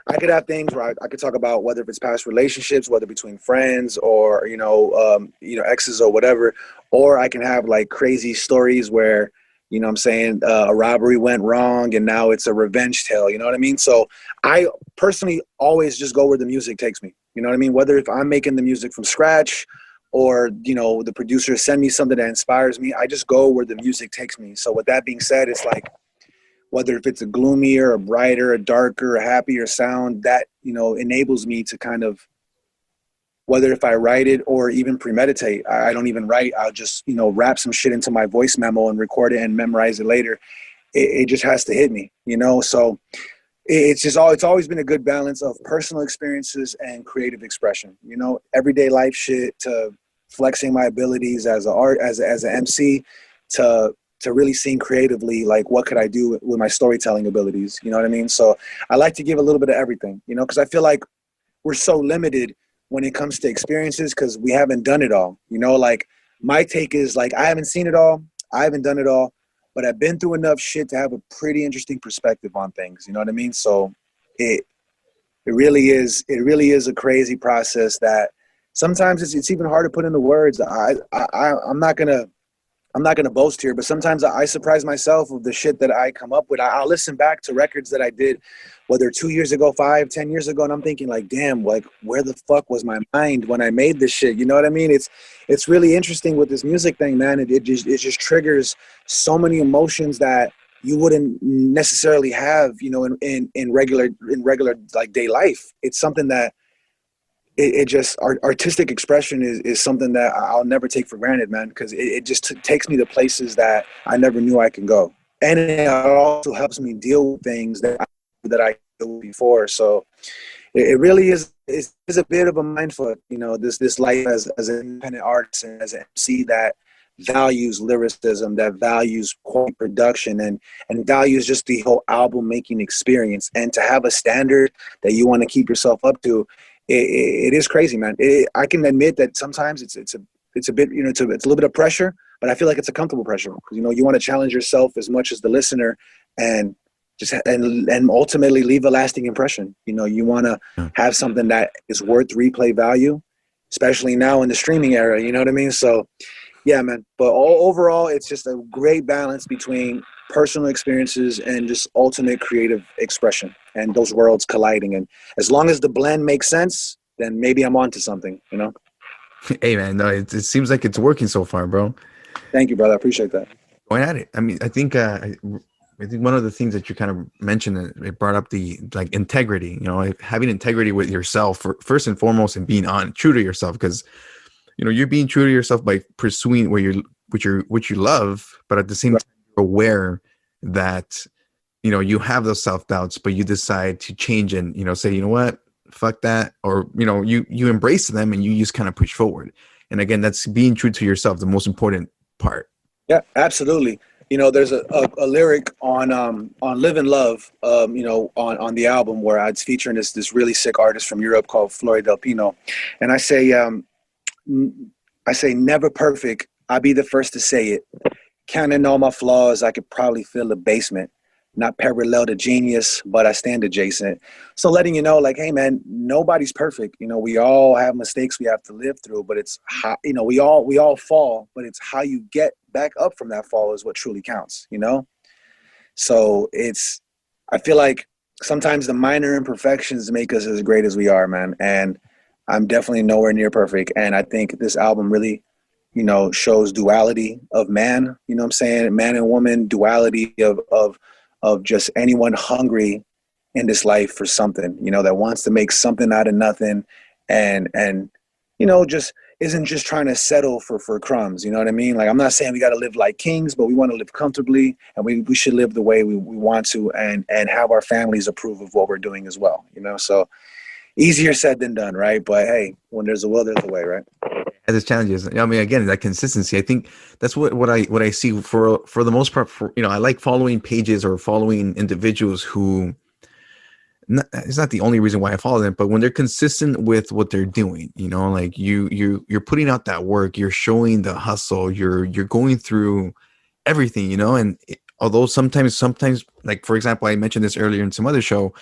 I could have things where I could talk about whether it's past relationships, whether between friends or, you know, exes or whatever, or I can have like crazy stories where, you know what I'm saying, a robbery went wrong and now it's a revenge tale, you know what I mean? So I personally always just go where the music takes me, you know what I mean? Whether if I'm making the music from scratch or, you know, the producer send me something that inspires me, I just go where the music takes me. So with that being said, it's like, whether if it's a gloomier, a brighter, a darker, a happier sound, that, you know, enables me to kind of, whether if I write it or even premeditate, I don't even write, I'll just, you know, wrap some shit into my voice memo and record it and memorize it later. It just has to hit me, you know? So it's always been a good balance of personal experiences and creative expression. You know, everyday life shit to flexing my abilities as an MC to really seeing creatively, like, what could I do with my storytelling abilities? You know what I mean? So I like to give a little bit of everything, you know, because I feel like we're so limited when it comes to experiences because we haven't done it all. You know, like, my take is, like, I haven't seen it all. I haven't done it all, but I've been through enough shit to have a pretty interesting perspective on things. You know what I mean? So it really is a crazy process that sometimes it's even hard to put into words. I'm not gonna boast here, but sometimes I surprise myself with the shit that I come up with. I'll listen back to records that I did, whether 2 years ago, 5, 10 years ago, and I'm thinking, like, damn, like, where the fuck was my mind when I made this shit? You know what I mean? It's really interesting with this music thing, man. It just triggers so many emotions that you wouldn't necessarily have, you know, in regular like day life. It's something that artistic expression is something that I'll never take for granted, man, because it just takes me to places that I never knew I can go. And it also helps me deal with things that I dealt with before. So it really is a bit of a mindfuck, you know, this life as an independent artist and as an MC that values lyricism, that values quality production and values just the whole album making experience. And to have a standard that you want to keep yourself up to, it is crazy, man. I can admit that sometimes it's a bit, you know, it's a little bit of pressure, but I feel like it's a comfortable pressure because, you know, you want to challenge yourself as much as the listener and just and ultimately leave a lasting impression. You know, you want to have something that is worth replay value, especially now in the streaming era. You know what I mean? So, yeah, man. But overall, it's just a great balance between personal experiences and just ultimate creative expression and those worlds colliding. And as long as the blend makes sense, then maybe I'm onto something, you know? Hey, man, no, it seems like it's working so far, bro. Thank you, brother. I appreciate that. Going at it. I mean, I think one of the things that you kind of mentioned, it brought up the, like, integrity, you know, having integrity with yourself first and foremost, and being true to yourself, because, you know, you're being true to yourself by pursuing what you love, but at the same time, you're aware that, you know, you have those self-doubts, but you decide to change and, you know, say, you know what, fuck that. Or, you know, you embrace them and you just kind of push forward. And again, that's being true to yourself, the most important part. Yeah, absolutely. You know, there's a lyric on Live and Love, you know, on the album where it's featuring this really sick artist from Europe called Floyd Del Pino. And I say, never perfect. I'll be the first to say it. Counting all my flaws, I could probably fill the basement. Not parallel to genius, but I stand adjacent. So letting you know, like, hey, man, nobody's perfect. You know, we all have mistakes we have to live through, but it's how, you know, we all fall, but it's how you get back up from that fall is what truly counts, you know? So I feel like sometimes the minor imperfections make us as great as we are, man. And I'm definitely nowhere near perfect. And I think this album really, you know, shows duality of man, you know what I'm saying? Man and woman, duality of just anyone hungry in this life for something, you know, that wants to make something out of nothing and, you know, just isn't just trying to settle for crumbs. You know what I mean? Like, I'm not saying we got to live like kings, but we want to live comfortably and we should live the way we want to and have our families approve of what we're doing as well. You know, so easier said than done, right? But hey, when there's a will, there's a way, right? As its challenges. I mean, again, that consistency. I think that's what I see for the most part. You know, I like following pages or following individuals who. It's not the only reason why I follow them, but when they're consistent with what they're doing, you know, like you're putting out that work, you're showing the hustle, you're going through everything, you know. And although sometimes, like, for example, I mentioned this earlier in some other show,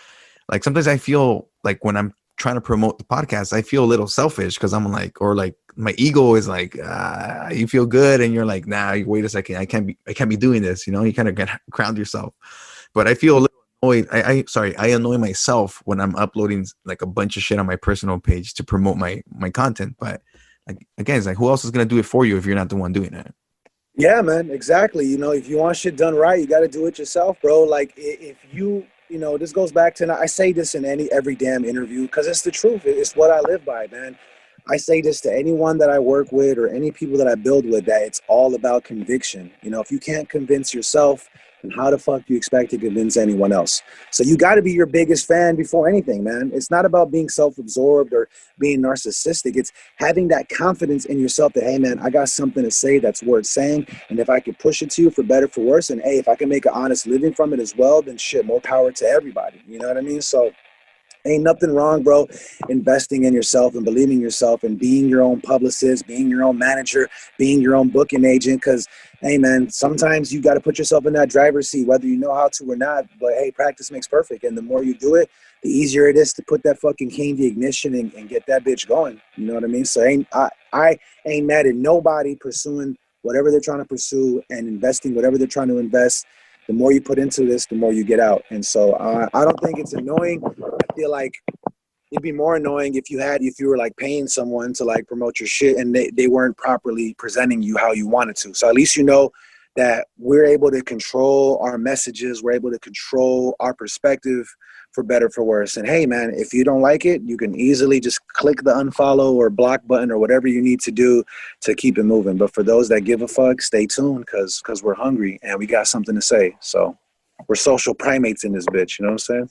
like sometimes I feel like when I'm trying to promote the podcast, I feel a little selfish because I'm like, or like my ego is like, you feel good, and you're like, nah, wait a second, I can't be doing this, you know. You kind of get ground yourself, but I feel a little annoyed. I annoy myself when I'm uploading like a bunch of shit on my personal page to promote my content. But like, again, it's like, who else is gonna do it for you if you're not the one doing it? Yeah, man, exactly. You know, if you want shit done right, you got to do it yourself, bro. Like, if you know, this goes back to, I say this in every damn interview because it's the truth. It's what I live by, man. I say this to anyone that I work with or any people that I build with, that it's all about conviction. You know, if you can't convince yourself, And how the fuck do you expect to convince anyone else? So you got to be your biggest fan before anything, man. It's not about being self-absorbed or being narcissistic. It's having that confidence in yourself that, hey, man, I got something to say that's worth saying. And if I can push it to you for better, for worse, and hey, if I can make an honest living from it as well, then shit, more power to everybody. You know what I mean? So ain't nothing wrong, bro, investing in yourself and believing yourself and being your own publicist, being your own manager, being your own booking agent. Because, hey, man, sometimes you got to put yourself in that driver's seat, whether you know how to or not. But, hey, practice makes perfect. And the more you do it, the easier it is to put that fucking key in the ignition and get that bitch going. You know what I mean? So I ain't mad at nobody pursuing whatever they're trying to pursue and investing whatever they're trying to invest. The more you put into this, the more you get out. And so I don't think it's annoying. I feel like it'd be more annoying if you were like paying someone to like promote your shit and they weren't properly presenting you how you wanted to. So at least you know that we're able to control our messages. We're able to control our perspective for better, for worse. And hey, man, if you don't like it, you can easily just click the unfollow or block button or whatever you need to do to keep it moving. But for those that give a fuck, stay tuned because we're hungry and we got something to say. So we're social primates in this bitch. You know what I'm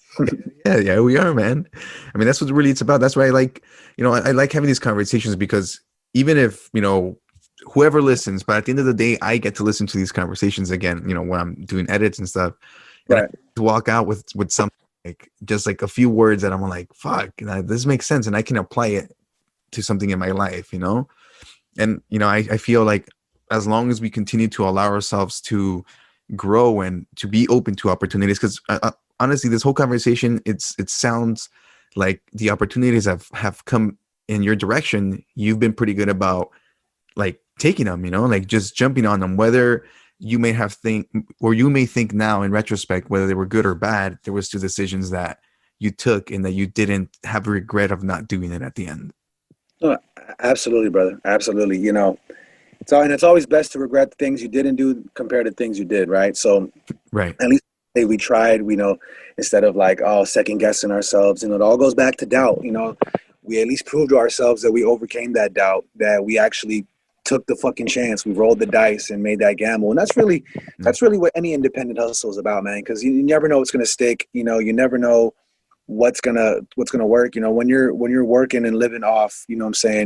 saying? Yeah, we are, man. I mean, that's what really it's about. That's why I like, I like having these conversations because even if, whoever listens, but at the end of the day, I get to listen to these conversations again, when I'm doing edits and stuff. And Right. I walk out with something like just like a few words that I'm like, fuck, this makes sense. And I can apply it to something in my life, And, I feel like as long as we continue to allow ourselves to grow and to be open to opportunities, because honestly, this whole conversation, it sounds like the opportunities have come in your direction. You've been pretty good about like taking them, like just jumping on them, whether you may think now in retrospect, whether they were good or bad, there was two decisions that you took and that you didn't have a regret of not doing it at the end. No, absolutely, brother. Absolutely. It's always best to regret the things you didn't do compared to things you did. Right. So right. At least we tried, instead of like, second guessing ourselves, it all goes back to doubt. We at least proved to ourselves that we overcame that doubt, that we actually took the fucking chance. We rolled the dice and made that gamble. And that's really what any independent hustle is about, man. Cause you never know what's going to stick. You never know what's gonna work. When you're working and living off,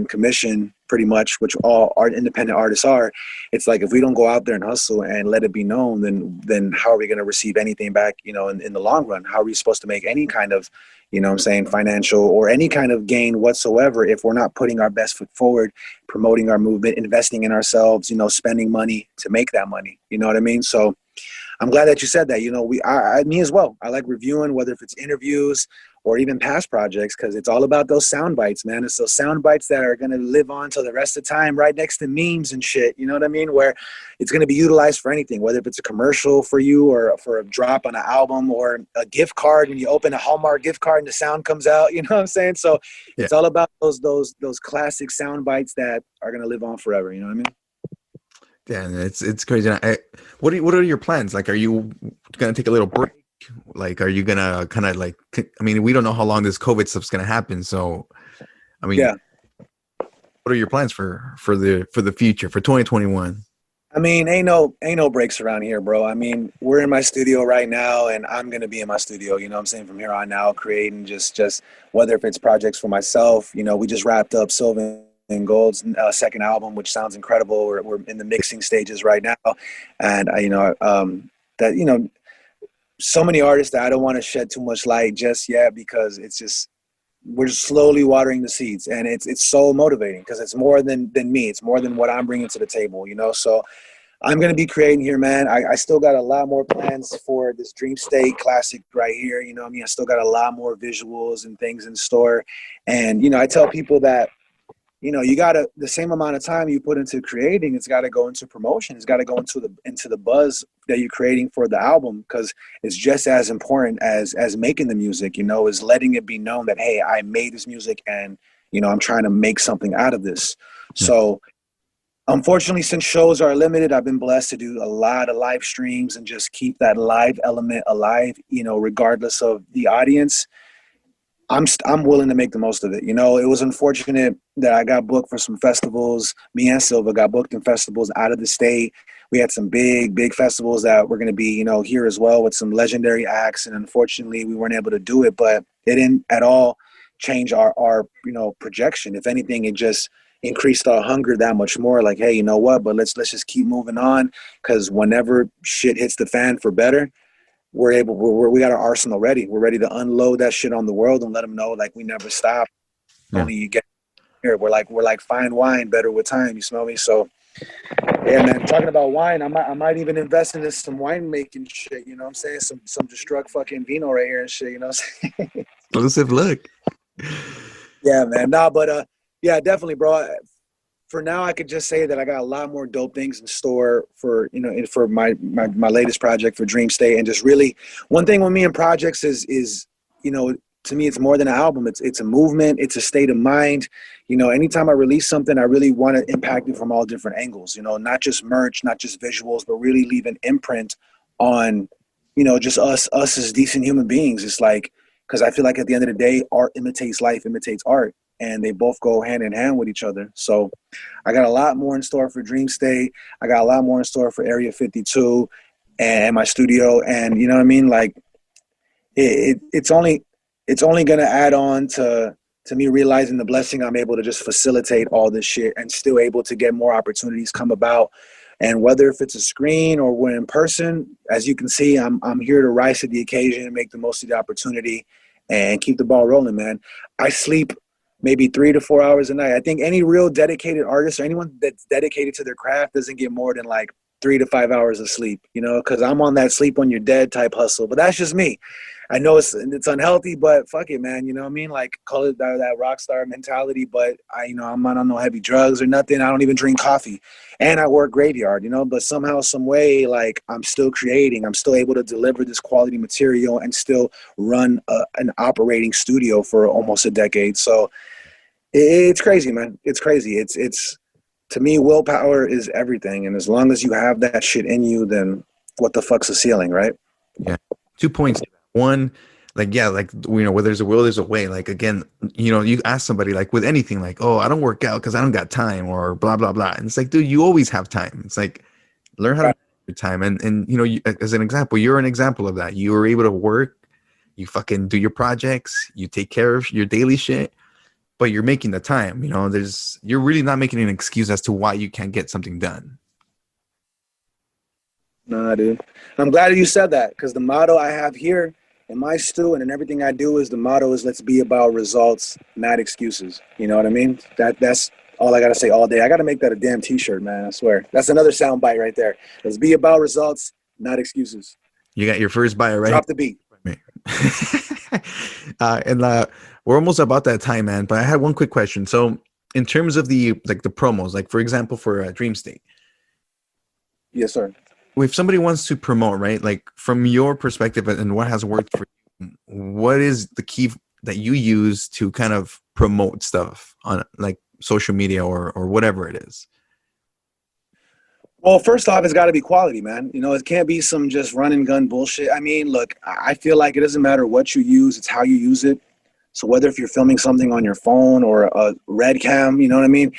commission pretty much, which all art independent artists are, it's like, if we don't go out there and hustle and let it be known, then how are we going to receive anything back, in the long run? How are we supposed to make any kind of, financial or any kind of gain whatsoever if we're not putting our best foot forward, promoting our movement, investing in ourselves, spending money to make that money? You know what I mean? So I'm glad that you said that. Me as well. I like reviewing, whether if it's interviews or even past projects, because it's all about those sound bites, man. It's those sound bites that are going to live on till the rest of the time, right next to memes and shit. You know what I mean? Where it's going to be utilized for anything, whether if it's a commercial for you or for a drop on an album or a gift card when you open a Hallmark gift card and the sound comes out. You know what I'm saying? So yeah. It's all about those classic sound bites that are going to live on forever. You know what I mean? Yeah, it's crazy. What are your plans? Like, are you gonna take a little break? Like, are you gonna kind of like? I mean, we don't know how long this COVID stuff's gonna happen. So, I mean, yeah. What are your plans for the future for 2021? I mean, ain't no breaks around here, bro. I mean, we're in my studio right now, and I'm gonna be in my studio. You know what I'm saying? From here on out, creating just whether if it's projects for myself. We just wrapped up Sylvan and Gold's second album, which sounds incredible. We're in the mixing stages right now, and so many artists that I don't want to shed too much light just yet, because we're just slowly watering the seeds, and it's so motivating because it's more than me. It's more than what I'm bringing to the table, So I'm gonna be creating here, man. I still got a lot more plans for this Dream State classic right here. I still got a lot more visuals and things in store, and I tell people that. You gotta, the same amount of time you put into creating, it's got to go into promotion. It's got to go into the buzz that you're creating for the album, because it's just as important as making the music. Is letting it be known that, hey, I made this music and I'm trying to make something out of this. Yeah. So unfortunately, since shows are limited, I've been blessed to do a lot of live streams and just keep that live element alive. Regardless of the audience. I'm willing to make the most of it. It was unfortunate that I got booked for some festivals. Me and Silva got booked in festivals out of the state we had some big festivals that were going to be, here as well with some legendary acts. And unfortunately, we weren't able to do it, but it didn't at all change our projection. If anything, it just increased our hunger that much more. Like, hey, you know what? But let's just keep moving on, because whenever shit hits the fan for better, we got our arsenal ready. We're ready to unload that shit on the world and let them know, like, we never stop. Yeah. Only you get here. We're like fine wine, better with time. You smell me? So yeah, man. Talking about wine, I might even invest into some winemaking shit. You know what I'm saying? Some Destruct fucking vino right here and shit. You know what I'm saying? Exclusive look. Yeah, man. Nah, but yeah, definitely, bro. For now, I could just say that I got a lot more dope things in store for my latest project for Dream State. And just really, one thing with me and projects is to me, it's more than an album. It's a movement. It's a state of mind. Anytime I release something, I really want to impact it from all different angles. Not just merch, not just visuals, but really leave an imprint on, just us as decent human beings. It's like, because I feel like at the end of the day, art imitates life, imitates art, and they both go hand in hand with each other. So I got a lot more in store for Dream State. I got a lot more in store for Area 52 and my studio. And you know what I mean? Like, it's only going to add on to me realizing the blessing I'm able to just facilitate all this shit and still able to get more opportunities come about. And whether if it's a screen or we're in person, as you can see, I'm here to rise to the occasion and make the most of the opportunity and keep the ball rolling, man. I sleep maybe 3 to 4 hours a night. I think any real dedicated artist or anyone that's dedicated to their craft doesn't get more than like 3 to 5 hours of sleep, because I'm on that sleep when you're dead type hustle. But that's just me. I know it's unhealthy, but fuck it, man. You know what I mean? Like, call it that rock star mentality. But I'm not on no heavy drugs or nothing. I don't even drink coffee, and I work graveyard. But somehow, some way, like, I'm still creating. I'm still able to deliver this quality material and still run an operating studio for almost a decade. So it's crazy, man. It's crazy. It's to me, willpower is everything. And as long as you have that shit in you, then what the fuck's the ceiling, right? Yeah. 2 points. One, like, yeah, like, where there's a will, there's a way. Like, again, you ask somebody, like, with anything, like, oh, I don't work out because I don't got time, or blah, blah, blah. And it's like, dude, you always have time. It's like, learn how to manage your time. And you, as an example, you're an example of that. You were able to work, you fucking do your projects, you take care of your daily shit, but you're making the time. You're really not making an excuse as to why you can't get something done. Nah, dude. I'm glad you said that, because the motto I have here in my stew and in everything I do is the motto is let's be about results, not excuses. You know what I mean? That's all I got to say all day. I got to make that a damn t-shirt, man. I swear. That's another sound bite right there. Let's be about results, not excuses. You got your first buyer, right? Drop the beat. And we're almost about that time, man. But I had one quick question. So in terms of the promos, like, for example, for Dream State. Yes, sir. If somebody wants to promote, right, like, from your perspective and what has worked for you, what is the key that you use to kind of promote stuff on, like, social media or whatever it is? Well, first off, it's got to be quality, man. It can't be some just run and gun bullshit. I mean, look, I feel like it doesn't matter what you use, it's how you use it. So whether if you're filming something on your phone or a red cam, you know what I mean?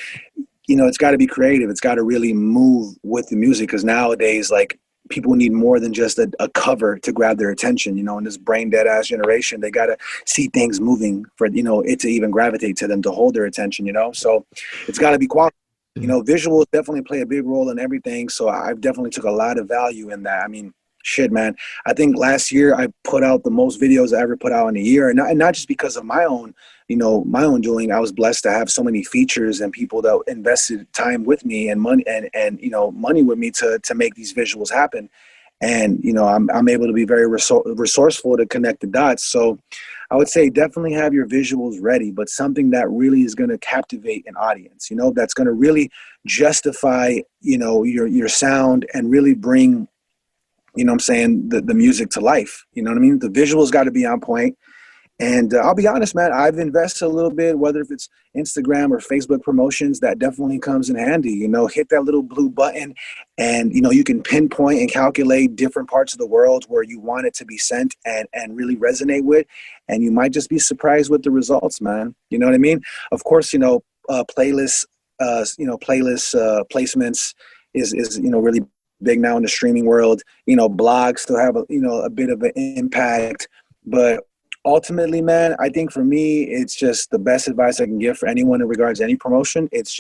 It's got to be creative. It's got to really move with the music, because nowadays, like, people need more than just a cover to grab their attention. In this brain dead ass generation, they got to see things moving for, it to even gravitate to them, to hold their attention, So it's got to be quality. Visuals definitely play a big role in everything. So I've definitely took a lot of value in that. I mean, shit, man. I think last year I put out the most videos I ever put out in a year, and not just because of my own doing. I was blessed to have so many features and people that invested time with me and money and money with me to make these visuals happen. And I'm able to be very resourceful to connect the dots. So I would say definitely have your visuals ready, but something that really is going to captivate an audience. That's going to really justify your sound and really bring the music to life. You know what I mean? The visuals got to be on point. And I'll be honest, man, I've invested a little bit, whether if it's Instagram or Facebook promotions, that definitely comes in handy. Hit that little blue button and, you can pinpoint and calculate different parts of the world where you want it to be sent and really resonate with. And you might just be surprised with the results, man. You know what I mean? Of course, placements is really big now in the streaming world. You know, blogs still have a bit of an impact, but ultimately, man, I think for me, it's just the best advice I can give for anyone in regards to any promotion. It's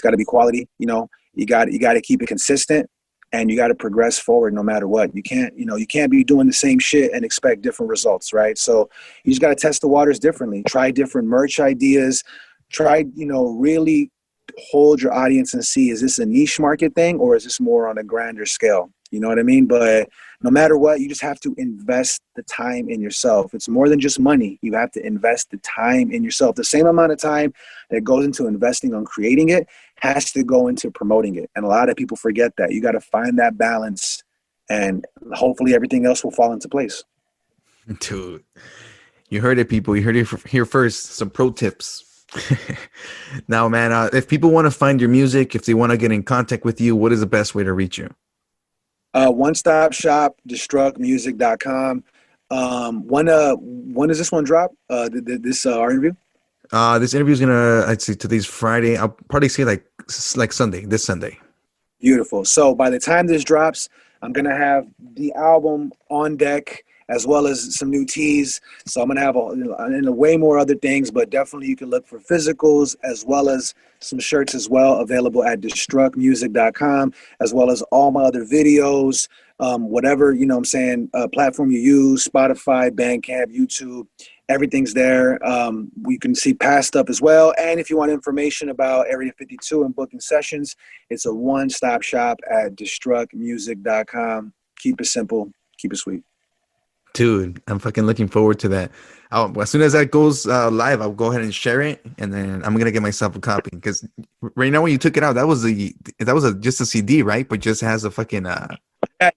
got to be quality. You know, you got to keep it consistent, and you got to progress forward no matter what. You can't be doing the same shit and expect different results, right? So you just got to test the waters differently. Try different merch ideas. Try, really hold your audience and see, is this a niche market thing or is this more on a grander scale? You know what I mean? But no matter what, you just have to invest the time in yourself. It's more than just money. You have to invest the time in yourself. The same amount of time that goes into investing on creating it has to go into promoting it. And a lot of people forget that. You got to find that balance, and hopefully everything else will fall into place. Dude, you heard it, people. You heard it here first. Some pro tips. Now, man, if people want to find your music, if they want to get in contact with you, what is the best way to reach you? One-stop shop, destructmusic.com. When does this one drop? Our interview? This interview is I'd say today's Friday. I'll probably say like Sunday, this Sunday. Beautiful. So by the time this drops, I'm going to have the album on deck, as well as some new teas. So I'm going to have way more other things, but definitely you can look for physicals as well as some shirts as well, available at destructmusic.com, as well as all my other videos, whatever, platform you use, Spotify, Bandcamp, YouTube, everything's there. You can see past stuff as well. And if you want information about Area 52 and booking sessions, it's a one-stop shop at destructmusic.com. Keep it simple, keep it sweet. Dude, I'm fucking looking forward to that. As soon as that goes live, I'll go ahead and share it, and then I'm gonna get myself a copy. Because right now, when you took it out, that was just a CD, right? But just has a fucking just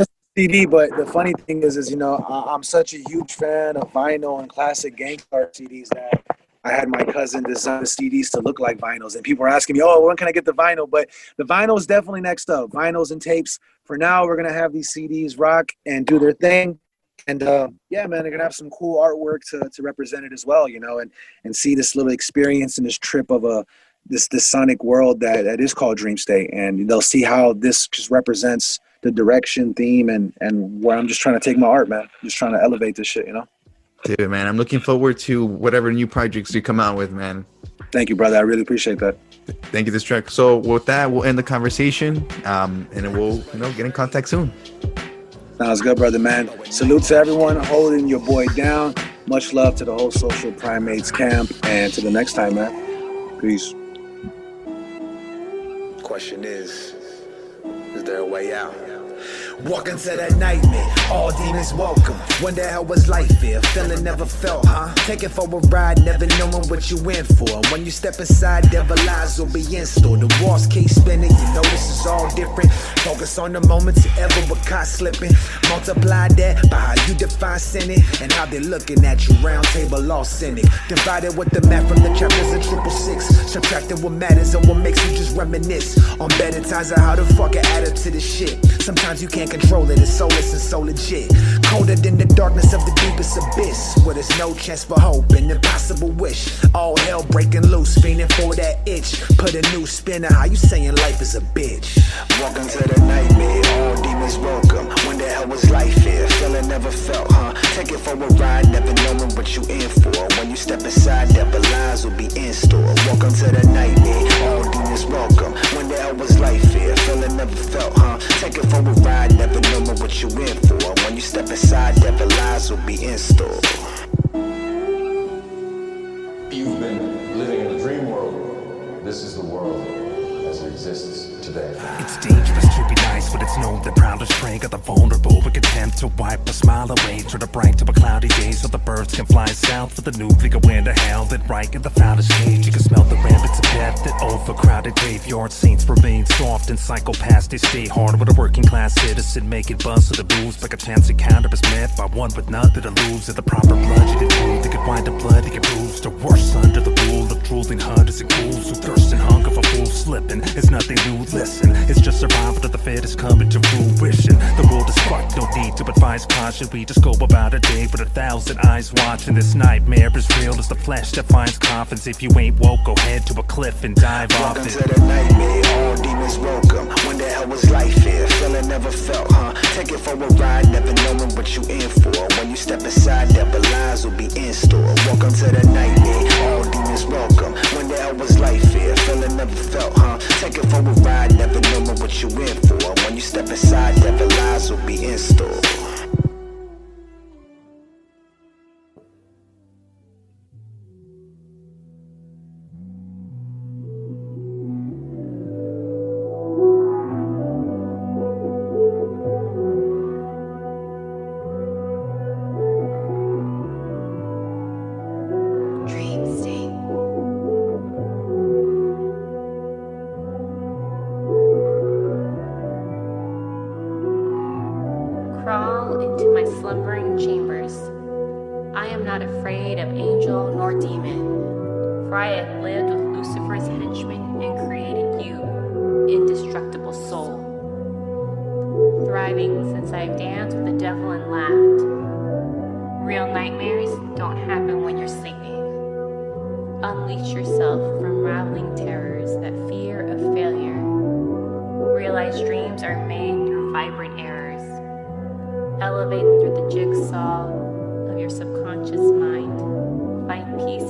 a CD. But the funny thing is I'm such a huge fan of vinyl and classic Gangstar CDs that I had my cousin design the CDs to look like vinyls, and people are asking me, "Oh, when can I get the vinyl?" But the vinyl is definitely next up. Vinyls and tapes. For now, we're gonna have these CDs rock and do their thing. And yeah, man, they're gonna have some cool artwork to represent it as well, and see this little experience and this trip of this sonic world that is called Dream State, and they'll see how this just represents the direction, theme, and where I'm just trying to take my art, man. Just trying to elevate this shit, Dude, man, I'm looking forward to whatever new projects you come out with, man. Thank you, brother. I really appreciate that. Thank you, Destruct. So with that, we'll end the conversation, and then we'll get in contact soon. Sounds good, brother, man. Salute to everyone holding your boy down. Much love to the whole Social Primates camp. And to the next time, man. Peace. Question is there a way out? Walk into that nightmare, all demons welcome. Wonder how was life here, feeling never felt, huh? Take it for a ride, never knowing what you in for. When you step inside, devil eyes will be in store. The walls keep spinning, this is all different. Focus on the moments you ever were caught slipping. Multiply that by how you define sinning, and how they're looking at you, round table all cynic. Divided with the math from the chapters of 666. Subtracting what matters and what makes you just reminisce on better times of how the fuck I add up to the shit. Sometimes you can't control it, it's soulless and so legit. Colder than the darkness of the deepest abyss, where there's no chance for hope and impossible wish. All hell breaking loose, fiending for that itch. Put a new spin on how you saying life is a bitch. Welcome to the nightmare, all demons welcome. When the hell was life here, feeling never felt, huh? Take it for a ride, never knowing what you in for. When you step inside, devil lies will be in store. Welcome to the nightmare, all demons welcome. When the hell was life here, feeling never felt, huh? Take it for a ride, never knowing what you in for. When you step inside, devil lies will be in store. You've been living in a dream world. This is the world as it exists today. It's dangerous to be nice, but it's known that proud is prey of the vulnerable. We attempt to wipe a smile away, turn the bright to a cloudy day, so the birds can fly south for the nuclear wind to hell. That right in the founder's cage, you can smell the rampants of death. That overcrowded graveyard saints remain soft and psychopaths. They stay hard with a working class citizen, making buzz of the booze like a chance encounter is met by one with nothing to lose. At the proper blood you can prove, they could wind up bloody and bruised. The worst under the rule of drooling hunters and ghouls who thirst and hunger for fools slipping. It's nothing new, listen, it's just survival of the fittest coming to fruition. The world is fucked, no need quick to advise caution. We just go about a day with 1,000 eyes watching. This nightmare is real as the flesh that finds coffins. If you ain't woke, go head to a cliff and dive off Welcome it. to the nightmare, all demons welcome. When the hell was life here? Feeling never felt, huh? Take it for a ride, never knowing what you in for. When you step aside, devil lies will be in store. Welcome to the nightmare, all demons welcome. When the hell was life here? Feeling never felt, huh? Take it for a ride, never knowing what you in for. When you step aside, devil lies will be in store. Crawl into my slumbering chambers. I am not afraid of angel nor demon, for I have lived with Lucifer's henchmen and created you, indestructible soul. Thriving since I've danced with the devil and laughed. Real nightmares don't happen when you're sleeping. Unleash yourself from raveling terrors that fear of failure. Realize dreams are made through vibrant errors. Elevate through the jigsaw of your subconscious mind. Find peace